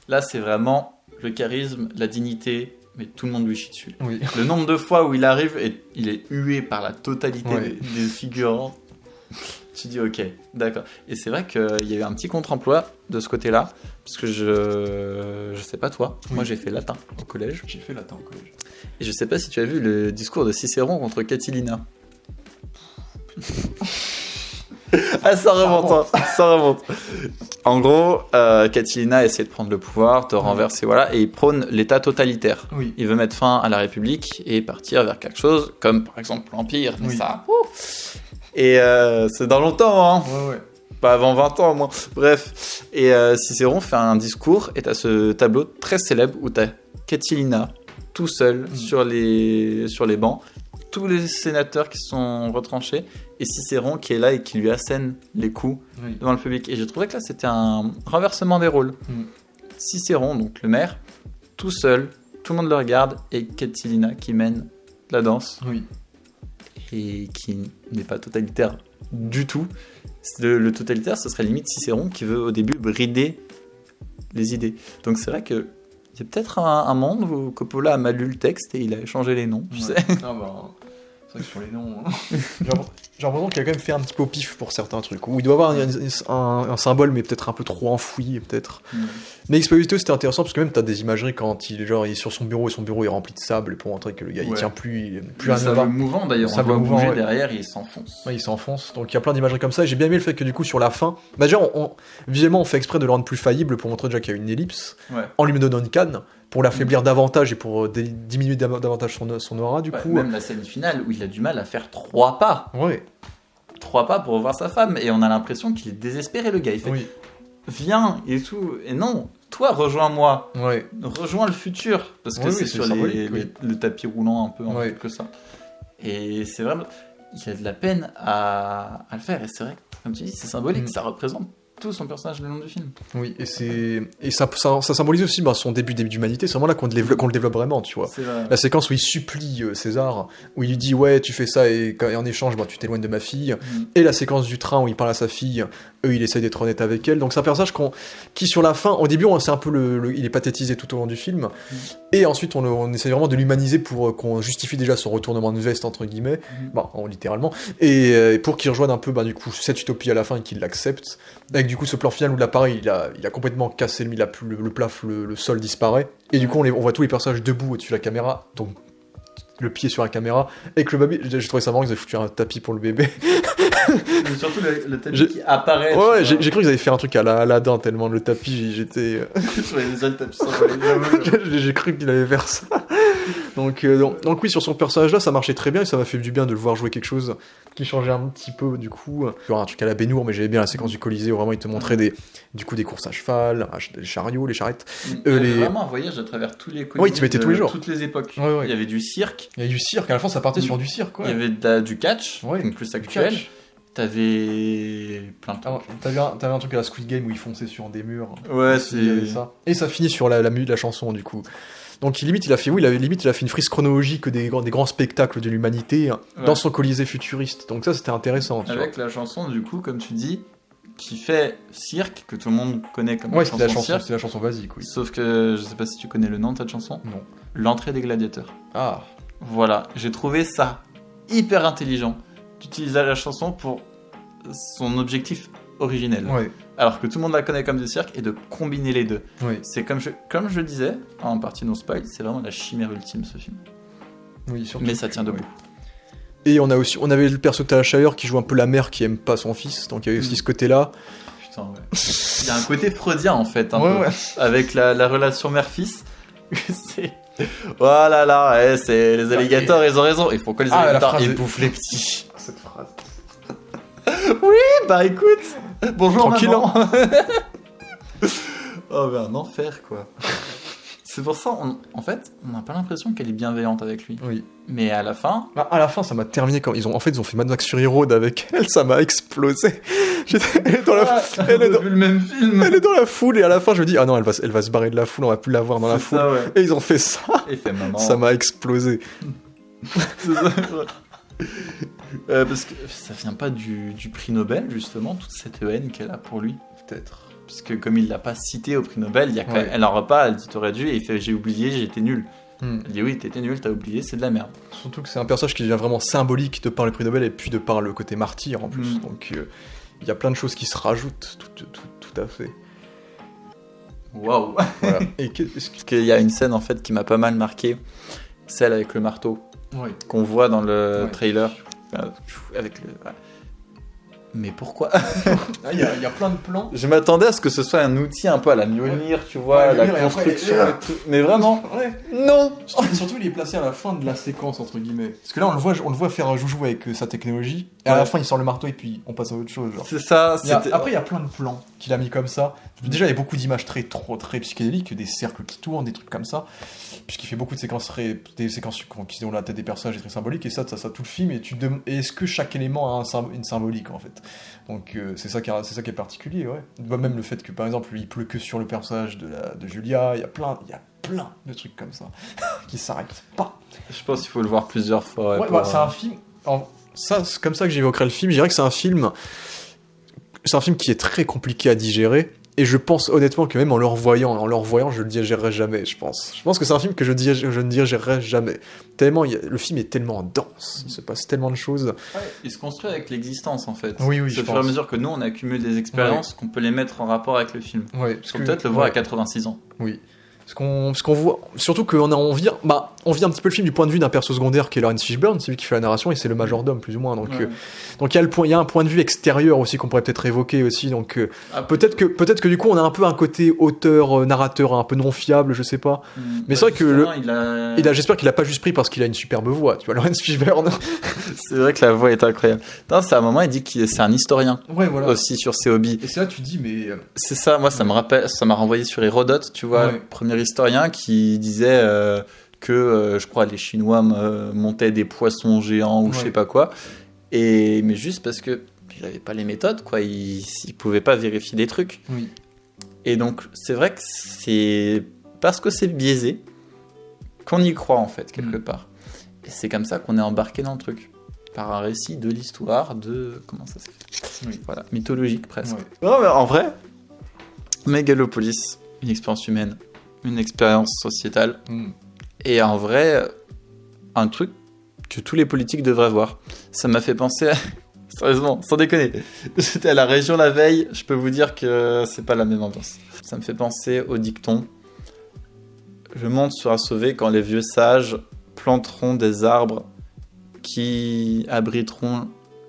Là, c'est vraiment le charisme, la dignité, mais tout le monde lui chie dessus. Le nombre de fois où il arrive et il est hué par la totalité des figurants. Tu dis ok, d'accord. Et c'est vrai qu'il y a eu un petit contre-emploi de ce côté-là, parce que je sais pas toi, moi j'ai fait latin au collège. J'ai fait latin au collège. Et je sais pas si tu as vu le discours de Cicéron contre Catilina. Ça remonte. En gros, Catilina essaie de prendre le pouvoir, de renverser, voilà, et il prône l'état totalitaire. Il veut mettre fin à la République et partir vers quelque chose comme par exemple l'Empire, mais ça... Et c'est dans longtemps, hein. Pas avant 20 ans, au moins. Bref. Et Cicéron fait un discours, et t'as ce tableau très célèbre où t'as Catilina tout seul sur les bancs, tous les sénateurs qui sont retranchés, et Cicéron qui est là et qui lui assène les coups devant le public. Et je trouvais que là, c'était un renversement des rôles. Cicéron, donc le maire, tout seul, tout le monde le regarde, et Catilina qui mène la danse. Et qui n'est pas totalitaire du tout. Le totalitaire, ce serait limite Cicéron qui veut au début brider les idées. Donc c'est vrai qu'il Il y a peut-être un monde où Coppola a mal lu le texte et il a changé les noms, tu sais. Ah bah, c'est vrai que sur les noms... J'ai l'impression qu'il a quand même fait un petit peu au pif pour certains trucs, où il doit avoir un symbole, mais peut-être un peu trop enfoui, peut-être. Mais Exposito, c'était intéressant, parce que même t'as des imageries quand il est sur son bureau, et son bureau est rempli de sable, pour montrer que le gars, il tient plus rien à voir. C'est mouvant, d'ailleurs, on voit bouger derrière, et il s'enfonce. Ouais, il s'enfonce, donc il y a plein d'imageries comme ça, et j'ai bien aimé le fait que du coup, sur la fin, bah déjà, visuellement, on fait exprès de le rendre plus faillible, pour montrer déjà qu'il y a une ellipse, en lui donnant une canne, pour l'affaiblir davantage et pour diminuer davantage son aura, du coup. Même la scène finale où il a du mal à faire 3 pas. Ouais. 3 pas pour revoir sa femme, et on a l'impression qu'il est désespéré, le gars. Il fait viens et tout, et non, toi rejoins-moi, rejoins le futur, parce que c'est sur le tapis roulant un peu en fait que ça. Et c'est vraiment, il a de la peine à le faire, et c'est vrai, comme tu dis, c'est symbolique, ça représente tout son personnage le long du film. Oui, et ça symbolise aussi son début d'humanité. C'est vraiment là qu'on le développe vraiment, tu vois. La séquence où il supplie César, où il lui dit ouais, tu fais ça et en échange, tu t'éloignes de ma fille. Et la séquence du train où il parle à sa fille, il essaie d'être honnête avec elle. Donc c'est un personnage qui sur la fin, au début, c'est un peu il est pathétisé tout au long du film. Et ensuite, on essaie vraiment de l'humaniser pour qu'on justifie déjà son retournement de veste entre guillemets, littéralement, et pour qu'il rejoigne un peu du coup cette utopie à la fin et qu'il l'accepte. Avec du coup ce plan final où l'appareil il a complètement cassé, le sol disparaît, et du coup on voit tous les personnages debout au-dessus de la caméra, donc le pied sur la caméra, et que le bébé, j'ai trouvé ça marrant qu'ils avaient foutu un tapis pour le bébé. Mais surtout le tapis qui apparaît. Ouais, j'ai cru qu'ils avaient fait un truc à la Aladdin, tellement le tapis, j'étais... le tapis j'ai cru qu'il allait faire ça. Donc oui, sur son personnage là, ça marchait très bien, et ça m'a fait du bien de le voir jouer quelque chose qui changeait un petit peu, du coup. Genre un truc à la Ben-Hur, mais j'aimais bien la séquence du Colisée où vraiment il te montrait des courses à cheval, les chariots, les charrettes. Il y avait vraiment un voyage à travers tous les Colisées. Oui, tu mettais tous les jours. Toutes les époques. Ouais. Il y avait du cirque. À la fin ça partait sur du cirque, quoi. Il y avait du catch, donc plus actuel. T'avais plein de trucs. T'avais un truc à la Squid Game où ils fonçaient sur des murs. Ouais, c'est ça. Et ça finit sur la chanson, du coup. Donc limite il a fait une frise chronologique des grands spectacles de l'humanité dans son Colisée futuriste. Donc ça c'était intéressant. Avec la chanson, du coup, comme tu dis, qui fait cirque, que tout le monde connaît comme c'est la chanson basique, oui. Sauf que je sais pas si tu connais le nom de cette chanson. Non. L'entrée des gladiateurs. Ah. Voilà, j'ai trouvé ça hyper intelligent d'utiliser la chanson pour son objectif originel. Ouais. Alors que tout le monde la connaît comme du cirque, et de combiner les deux. Oui. C'est comme je disais, en partie non spoil, c'est vraiment la chimère ultime, ce film. Oui, surtout. Mais ça tient debout. Ouais. Et on avait le perso de Talia Shire qui joue un peu la mère qui aime pas son fils, donc il y avait aussi ce côté-là. Putain, ouais. Il y a un côté freudien en fait, un peu, avec la relation mère-fils. C'est... Voilà, là, c'est les alligators, ils ont raison. Il faut que les alligators ils bouffent les petits. Cette phrase. Oui, écoute, bonjour tranquille, maman. Oh, mais un enfer, quoi. C'est pour ça, en fait, on n'a pas l'impression qu'elle est bienveillante avec lui. Oui. Mais à la fin... à la fin, ça m'a terminé quand ils ont fait Mad Max Fury Road avec elle, ça m'a explosé. Elle est dans vu le même film. Elle est dans la foule, et à la fin, je me dis, ah non, elle va se barrer de la foule, on va plus la voir dans la foule. Ça, ouais. Et ils ont fait ça. Et fait maman. Ça m'a explosé. C'est ça, ouais. Parce que ça vient pas du prix Nobel, justement, toute cette haine qu'elle a pour lui. Peut-être. Parce que comme il l'a pas cité au prix Nobel, elle en repas, elle dit t'aurais dû, et il fait j'ai oublié, j'étais nul. Elle dit oui, t'étais nul, t'as oublié, c'est de la merde. Surtout que c'est un personnage qui devient vraiment symbolique de par le prix Nobel, et puis de par le côté martyr en plus. Donc il y a plein de choses qui se rajoutent, tout à fait. Waouh. Voilà. Parce qu'il y a une scène en fait qui m'a pas mal marqué, celle avec le marteau, qu'on voit dans le trailer, avec le... Mais pourquoi? Il y a plein de plans. Je m'attendais à ce que ce soit un outil un peu à la Mjolnir, tu vois, la construction et tout. Mais vraiment, non. Surtout, il est placé à la fin de la séquence, entre guillemets. Parce que là, on le voit faire joujou avec sa technologie, et à la fin, il sort le marteau, et puis on passe à autre chose. Genre. C'est ça. Après, il y a plein de plans qu'il a mis comme ça. Déjà, il y a beaucoup d'images très psychédéliques, des cercles qui tournent, des trucs comme ça. Puisqu'il fait beaucoup de séquences qui ont la tête des personnages et très symboliques, et ça tout le film, et est-ce que chaque élément a une symbolique, en fait. Donc c'est ça qui est particulier, ouais. Même le fait que, par exemple, il pleut que sur le personnage de Julia, il y a plein de trucs comme ça qui s'arrêtent pas. Je pense qu'il faut le voir plusieurs fois. C'est un film... c'est comme ça que j'évoquerais le film. Je dirais que c'est un film qui est très compliqué à digérer, Et je pense honnêtement que même en le revoyant, je le digérerai jamais, je pense. Je pense que c'est un film que je ne digérerai jamais. Tellement, le film est tellement dense, il se passe tellement de choses. Ouais, il se construit avec l'existence, en fait. Oui, c'est au fur et à mesure que nous, on accumule des expériences, qu'on peut les mettre en rapport avec le film. Ouais, Faut peut-être le voir à 86 ans. Oui. Parce qu'on voit, surtout on vit un petit peu le film du point de vue d'un perso secondaire qui est Laurence Fishburne, c'est lui qui fait la narration et c'est le majordome plus ou moins. Donc il y a un point de vue extérieur aussi qu'on pourrait peut-être évoquer aussi. Donc peut-être que du coup on a un peu un côté auteur narrateur un peu non fiable, je sais pas. Mais c'est vrai que j'espère qu'il a pas juste pris parce qu'il a une superbe voix, tu vois, Laurence Fishburne. C'est vrai que la voix est incroyable. Non, c'est à un moment il dit que c'est un historien. Ouais, voilà. Aussi sur ses hobbies. Et c'est là tu dis mais c'est ça, moi ça m'a renvoyé sur Hérodote, tu vois, premier historien qui disait que je crois les Chinois montaient des poissons géants ou je sais pas quoi, mais juste parce que il avait pas les méthodes, quoi, il pouvait pas vérifier des trucs. Oui. Et donc c'est vrai que c'est parce que c'est biaisé qu'on y croit en fait quelque part. Et c'est comme ça qu'on est embarqué dans le truc par un récit de l'histoire de comment ça s'est fait. Voilà, mythologique presque. Non mais en vrai, Megalopolis, une expérience humaine, une expérience sociétale, et en vrai, un truc que tous les politiques devraient voir. Ça m'a fait penser à... Sérieusement, sans déconner. J'étais à la Région la veille, je peux vous dire que c'est pas la même ambiance. Ça me fait penser au dicton « Le monde sera sauvé quand les vieux sages planteront des arbres qui abriteront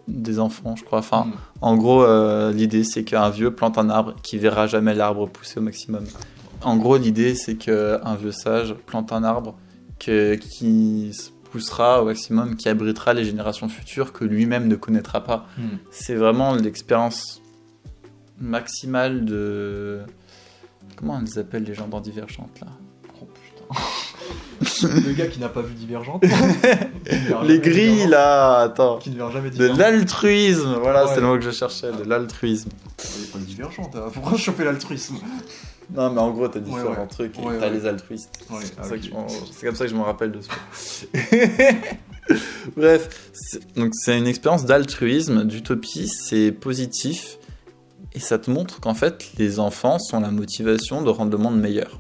des enfants, je crois. » Enfin, en gros, l'idée c'est qu'un vieux plante un arbre qui verra jamais l'arbre pousser au maximum. En gros, l'idée, c'est qu'un vieux sage plante un arbre qui poussera au maximum, qui abritera les générations futures que lui-même ne connaîtra pas. C'est vraiment l'expérience maximale de... Comment on les appelle les gens dans Divergente, là ? Oh putain. Le gars qui n'a pas vu Divergente. Les grilles, là, attends. Qui ne verra jamais Divergente. De l'altruisme, voilà, c'est le mot que je cherchais, de l'altruisme. Il n'y a pas de Divergente, hein. Pourquoi choper l'altruisme ? Non, mais en gros, t'as différents trucs. T'as les altruistes. C'est comme ça que je me rappelle de ce Bref, donc c'est une expérience d'altruisme, d'utopie, c'est positif. Et ça te montre qu'en fait, les enfants sont la motivation de rendre le monde meilleur.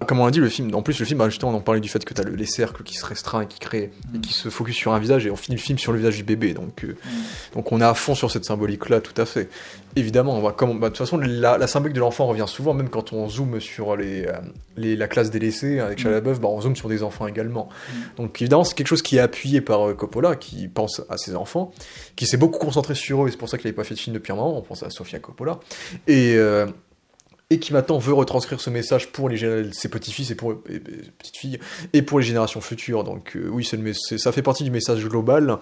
Comme on a dit, le film, en plus, justement, on en parlait du fait que t'as les cercles qui se restreignent, qui créent, et qui se focus sur un visage, et on finit le film sur le visage du bébé. Donc on est à fond sur cette symbolique-là, tout à fait. Évidemment, de toute façon, la symbolique de l'enfant revient souvent, même quand on zoome sur la classe délaissée avec Shia LaBeouf, on zoome sur des enfants également. Donc évidemment, c'est quelque chose qui est appuyé par Coppola, qui pense à ses enfants, qui s'est beaucoup concentré sur eux, et c'est pour ça qu'il n'avait pas fait de film depuis un moment, on pense à Sofia Coppola, et qui maintenant veut retranscrire ce message pour ses petits-fils et petites-filles, et pour les générations futures. Donc oui, ça fait partie du message global.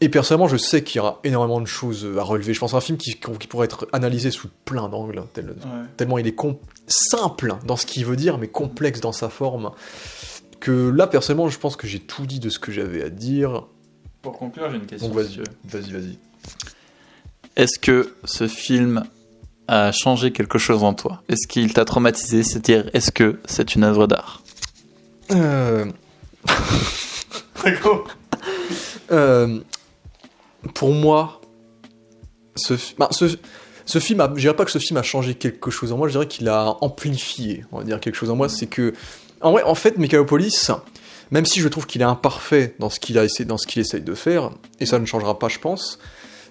Et personnellement, je sais qu'il y aura énormément de choses à relever. Je pense à un film qui pourrait être analysé sous plein d'angles, tellement il est simple dans ce qu'il veut dire, mais complexe dans sa forme, que là, personnellement, je pense que j'ai tout dit de ce que j'avais à dire. Pour conclure, j'ai une question. Donc vas-y. Est-ce que ce film a changé quelque chose en toi ? Est-ce qu'il t'a traumatisé ? C'est-à-dire, est-ce que c'est une œuvre d'art ? Très gros. Pour moi, ce film, je dirais pas que ce film a changé quelque chose en moi, je dirais qu'il a amplifié, on va dire, quelque chose en moi. C'est que, en fait, Megalopolis, même si je trouve qu'il est imparfait dans ce qu'il essaye de faire, et ça ne changera pas, je pense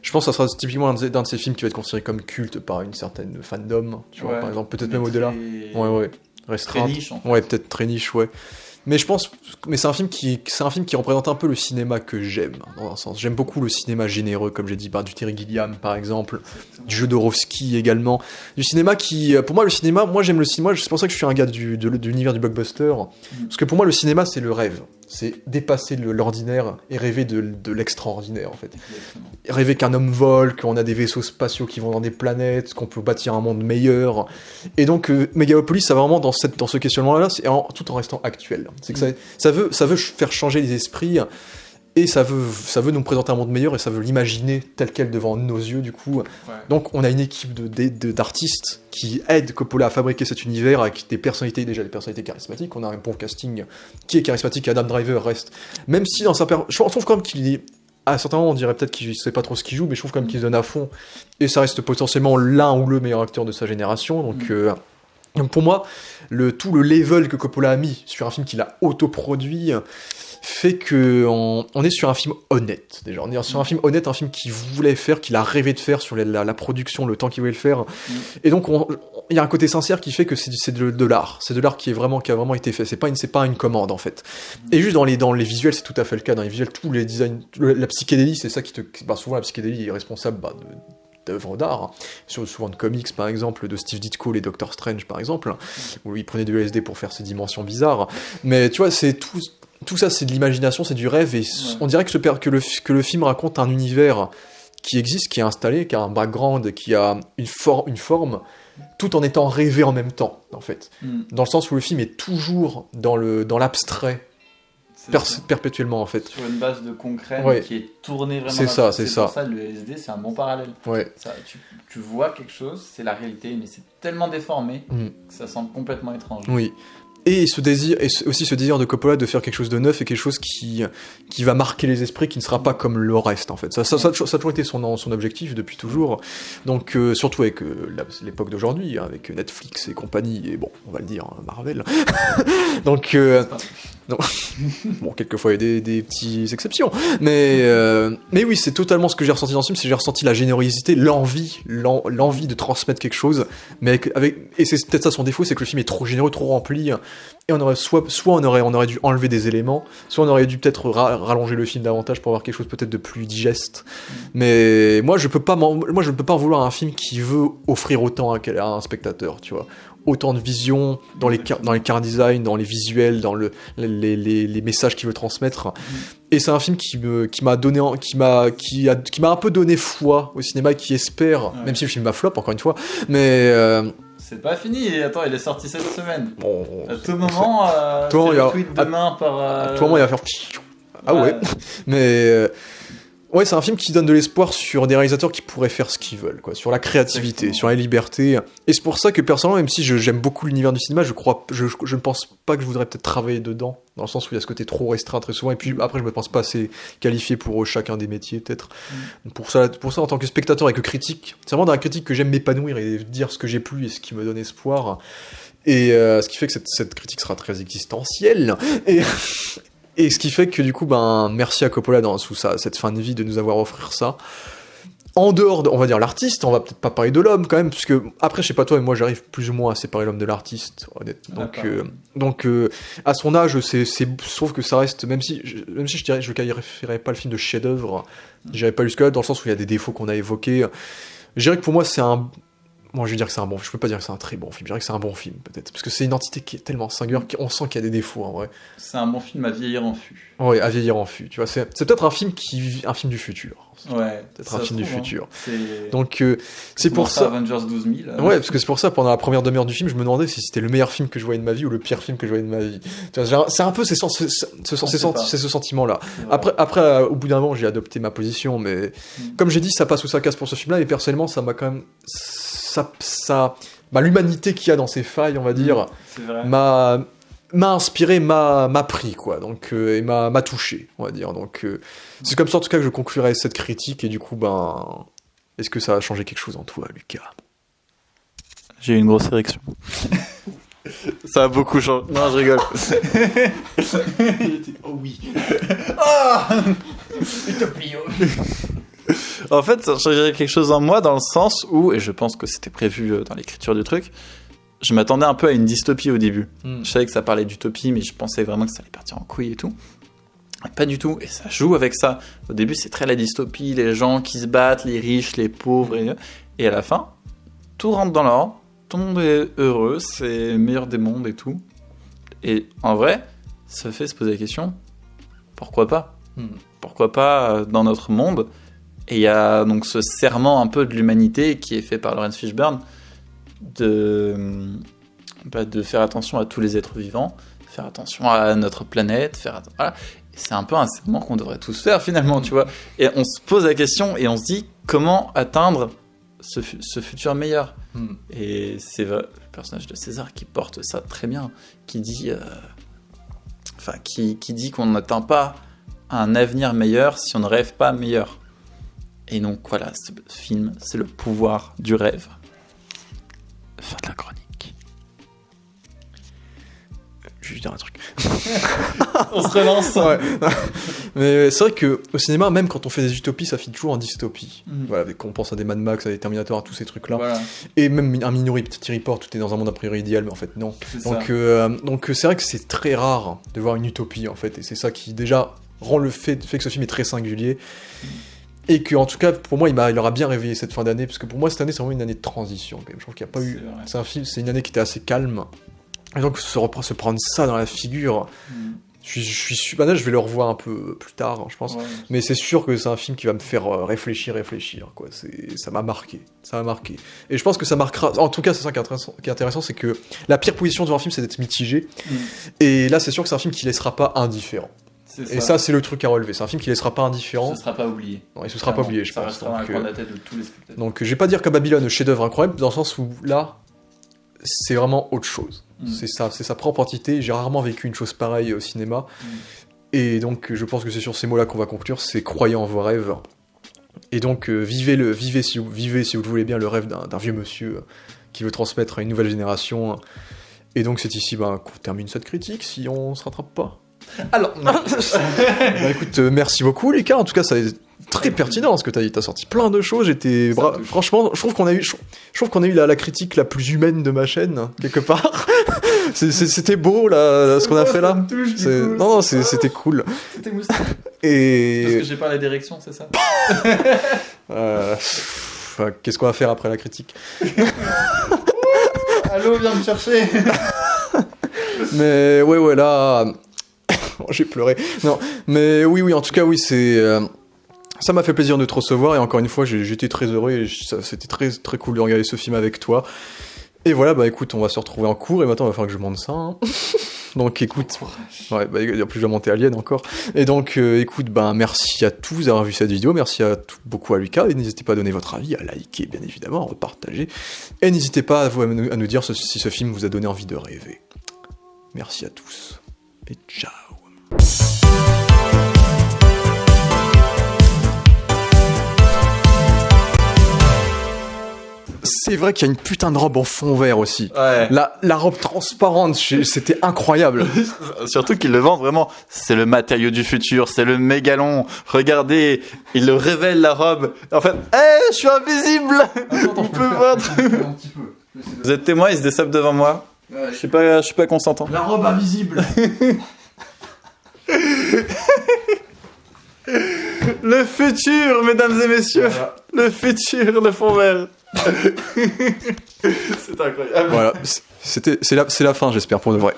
que ça sera typiquement d'un de ces films qui va être considéré comme culte par une certaine fandom, tu vois, par exemple, peut-être même au-delà. Restreinte. Très niche, en fait. Ouais, peut-être très niche, ouais. Mais c'est un film qui représente un peu le cinéma que j'aime, dans un sens. J'aime beaucoup le cinéma généreux, comme j'ai dit, du Terry Gilliam, par exemple, du Jodorowsky également. Du cinéma pour moi, j'aime le cinéma, c'est pour ça que je suis un gars de l'univers du blockbuster. Parce que pour moi, le cinéma, c'est le rêve. C'est dépasser l'ordinaire et rêver de l'extraordinaire, en fait. Exactement. Rêver qu'un homme vole, qu'on a des vaisseaux spatiaux qui vont dans des planètes, qu'on peut bâtir un monde meilleur. Et donc, Megalopolis, ça va vraiment dans ce questionnement-là, tout en restant actuel. C'est que ça veut faire changer les esprits, et ça veut nous présenter un monde meilleur, et ça veut l'imaginer tel quel devant nos yeux, du coup. Ouais. Donc, on a une équipe d'artistes qui aident Coppola à fabriquer cet univers avec des personnalités charismatiques. On a un bon casting qui est charismatique. Adam Driver reste, même si dans je trouve quand même qu'il est à certains moments, on dirait peut-être qu'il sait pas trop ce qu'il joue, mais je trouve quand même qu'il se donne à fond. Et ça reste potentiellement l'un ou le meilleur acteur de sa génération. Donc pour moi, tout le level que Coppola a mis sur un film qu'il a autoproduit fait que on est sur un film honnête, déjà. On est sur un film honnête, un film qu'il voulait faire, qu'il a rêvé de faire sur la production, le temps qu'il voulait le faire. Et donc, il y a un côté sincère qui fait que c'est de l'art. C'est de l'art qui a vraiment été fait. C'est pas une commande, en fait. Et juste dans les visuels, c'est tout à fait le cas. Dans les visuels, tous les designs, la psychédélie, c'est ça qui souvent, la psychédélie est responsable, d'œuvres d'art, souvent de comics par exemple, de Steve Ditko, les Doctor Strange par exemple, où il prenait de LSD pour faire ces dimensions bizarres. Mais tu vois, c'est tout ça, c'est de l'imagination, c'est du rêve, et on dirait que le film raconte un univers qui existe, qui est installé, qui a un background, qui a une forme, tout en étant rêvé en même temps, en fait. Dans le sens où le film est toujours dans l'abstrait, perpétuellement en fait. Sur une base de concret, mais qui est tournée vraiment. C'est ça. Pour ça, le LSD, c'est un bon parallèle. Ouais. Ça, tu vois quelque chose, c'est la réalité, mais c'est tellement déformé que ça semble complètement étrange. Oui. Et aussi ce désir de Coppola de faire quelque chose de neuf et quelque chose qui va marquer les esprits, qui ne sera pas comme le reste en fait. Ça a toujours été son objectif depuis toujours. Donc surtout avec l'époque d'aujourd'hui, avec Netflix et compagnie, et bon, on va le dire, Marvel. Donc bon, quelquefois il y a des petites exceptions, mais oui, c'est totalement ce que j'ai ressenti dans ce film. J'ai ressenti la générosité, l'envie de transmettre quelque chose, mais et c'est peut-être ça son défaut, c'est que le film est trop généreux, trop rempli. Et on aurait soit on aurait dû enlever des éléments, soit on aurait dû peut-être rallonger le film davantage pour avoir quelque chose peut-être de plus digeste. Mais moi je ne peux pas en vouloir un film qui veut offrir autant à un spectateur, tu vois. Autant de vision dans les car design, dans les visuels, dans les messages qu'il veut transmettre. Et c'est un film qui m'a un peu donné foi au cinéma, qui espère, même si le film m'a flop encore une fois, mais c'est pas fini, attends, il est sorti cette semaine. Bon, à tout moment, il y a tweet demain par... À tout moment, il va faire... Ah ouais. Mais... ouais, c'est un film qui donne de l'espoir sur des réalisateurs qui pourraient faire ce qu'ils veulent, quoi, sur la créativité, sur la liberté. Et c'est pour ça que personnellement, même si j'aime beaucoup l'univers du cinéma, je ne pense pas que je voudrais peut-être travailler dedans, dans le sens où il y a ce côté trop restreint très souvent. Et puis après, je me pense pas assez qualifié pour chacun des métiers, peut-être. Pour ça, en tant que spectateur et que critique, c'est vraiment dans la critique que j'aime m'épanouir et dire ce que j'ai plu et ce qui me donne espoir. Et ce qui fait que cette critique sera très existentielle. Et ce qui fait que du coup, merci à Coppola sous cette fin de vie de nous avoir offert ça. En dehors on va dire l'artiste, on va peut-être pas parler de l'homme quand même, parce que après, je sais pas toi, mais moi j'arrive plus ou moins à séparer l'homme de l'artiste, honnêtement. Donc à son âge, sauf que ça reste, même si je qualifierais pas le film de chef-d'œuvre, j'irais pas jusque là, dans le sens où il y a des défauts qu'on a évoqués. Je dirais que pour moi, je vais dire que c'est un bon film. Je peux pas dire que c'est un très bon film. Je dirais que c'est un bon film, peut-être. Parce que c'est une entité qui est tellement singulière qu'on sent qu'il y a des défauts, en vrai. C'est un bon film à vieillir en fût. Ouais, à vieillir en fût. Tu vois, c'est peut-être un film du futur. Ouais. Peut-être un film du futur. C'est... Donc, c'est pour ça. Avengers 12 000. Ouais, parce que c'est pour ça, pendant la première demi-heure du film, je me demandais si c'était le meilleur film que je voyais de ma vie ou le pire film que je voyais de ma vie. Tu vois, c'est un peu ce sentiment-là. Après, au bout d'un moment, j'ai adopté ma position, mais comme j'ai dit, ça passe ou ça casse pour ce film-là, et personnellement, ça m'a quand même. L'humanité qu'il y a dans ces failles, on va dire, m'a inspiré, m'a pris, quoi. Donc, et m'a touché, on va dire. Donc, c'est comme ça, en tout cas, que je conclurai cette critique. Et du coup, est-ce que ça a changé quelque chose en toi, Lucas ? J'ai eu une grosse érection. Ça a beaucoup changé. Non, je rigole. Oh oui. En fait, ça changerait quelque chose en moi dans le sens où, et je pense que c'était prévu dans l'écriture du truc, je m'attendais un peu à une dystopie au début. Je savais que ça parlait d'utopie, mais je pensais vraiment que ça allait partir en couille et tout. Pas du tout, et ça joue avec ça. Au début, c'est très la dystopie, les gens qui se battent, les riches, les pauvres, et à la fin, tout rentre dans l'ordre, tout le monde est heureux, c'est le meilleur des mondes et tout. Et en vrai, ça fait se poser la question, pourquoi pas ? Pourquoi pas dans notre monde ? Et il y a donc ce serment un peu de l'humanité qui est fait par Laurence Fishburne de faire attention à tous les êtres vivants, faire attention à notre planète, voilà. Et c'est un peu un serment qu'on devrait tous faire finalement, tu vois. Et on se pose la question et on se dit comment atteindre ce futur meilleur. Et c'est le personnage de César qui porte ça très bien, qui dit, qui dit qu'on n'atteint pas à un avenir meilleur si on ne rêve pas meilleur. Et donc voilà, ce film, c'est le pouvoir du rêve. Fin de la chronique. Je vais juste dire un truc. On se relance. Ouais. Mais c'est vrai qu'au cinéma, même quand on fait des utopies, ça finit toujours en dystopie. Voilà, quand on pense à des Mad Max, à des Terminator, à tous ces trucs-là. Voilà. Et même un Minority Report, tout est dans un monde a priori idéal, mais en fait non. Donc c'est vrai que c'est très rare de voir une utopie en fait, et c'est ça qui déjà rend le fait que ce film est très singulier. Et que en tout cas pour moi il aura bien réveillé cette fin d'année, parce que pour moi cette année c'est vraiment une année de transition quand même. Je trouve qu'il n'y a pas eu. C'est une année qui était assez calme. Et donc se prendre ça dans la figure. Là, je vais le revoir un peu plus tard, je pense. Ouais. Mais c'est sûr que c'est un film qui va me faire réfléchir, quoi. Ça m'a marqué. Et je pense que ça marquera. En tout cas, c'est ça qui est intéressant, c'est que la pire position devant un film, c'est d'être mitigé. Et là, c'est sûr que c'est un film qui laissera pas indifférent. Et ça, c'est le truc à relever. C'est un film qui laissera pas indifférent. Ce sera pas oublié. Non, et ce sera pas oublié, je pense. Ça restera dans la coin de la tête de tous les spectateurs. Donc, je vais pas dire que Babylone, chef-d'œuvre incroyable, dans le sens où là, c'est vraiment autre chose. C'est sa propre entité. J'ai rarement vécu une chose pareille au cinéma. Et donc, je pense que c'est sur ces mots-là qu'on va conclure. C'est croyez en vos rêves. Et donc, vivez si vous le voulez bien, le rêve d'un vieux monsieur qui veut transmettre à une nouvelle génération. Et donc, c'est ici qu'on termine cette critique, si on se rattrape pas. Alors, écoute, merci beaucoup, Lucas. En tout cas, ça est très pertinent ce que t'as dit. T'as sorti plein de choses. Franchement, je trouve qu'on a eu la critique la plus humaine de ma chaîne, quelque part. C'était beau, là, ce qu'on a fait là. Non, c'était cool. C'était moustique. Et... Parce que j'ai parlé d'érection, c'est ça. Qu'est-ce qu'on va faire après la critique? Allô, viens me chercher. Mais ouais, là... J'ai pleuré. Non, mais oui, en tout cas, oui, ça m'a fait plaisir de te recevoir, et encore une fois, j'étais très heureux, et c'était très, très cool de regarder ce film avec toi. Et voilà, écoute, on va se retrouver en cours, et maintenant, il va falloir que je monte ça. Hein. Donc, écoute... Ouais, en plus, je vais monter Alien encore. Et donc, écoute, merci à tous d'avoir vu cette vidéo, merci beaucoup à Lucas, et n'hésitez pas à donner votre avis, à liker, bien évidemment, à repartager. Et n'hésitez pas à nous dire si ce film vous a donné envie de rêver. Merci à tous, et ciao. C'est vrai qu'il y a une putain de robe en fond vert aussi. Ouais. La robe transparente, c'était incroyable. Surtout qu'ils le vendent vraiment. C'est le matériau du futur, c'est le mégalon. Regardez, il le révèle la robe. En fait, je suis invisible. On peut voir. Vous êtes témoin, il se décept devant moi. Ouais. Je suis pas consentant. La robe invisible. Le futur, mesdames et messieurs. Voilà. Le futur, le fond vert. C'est incroyable. Voilà, c'est la fin, j'espère, pour de vrai.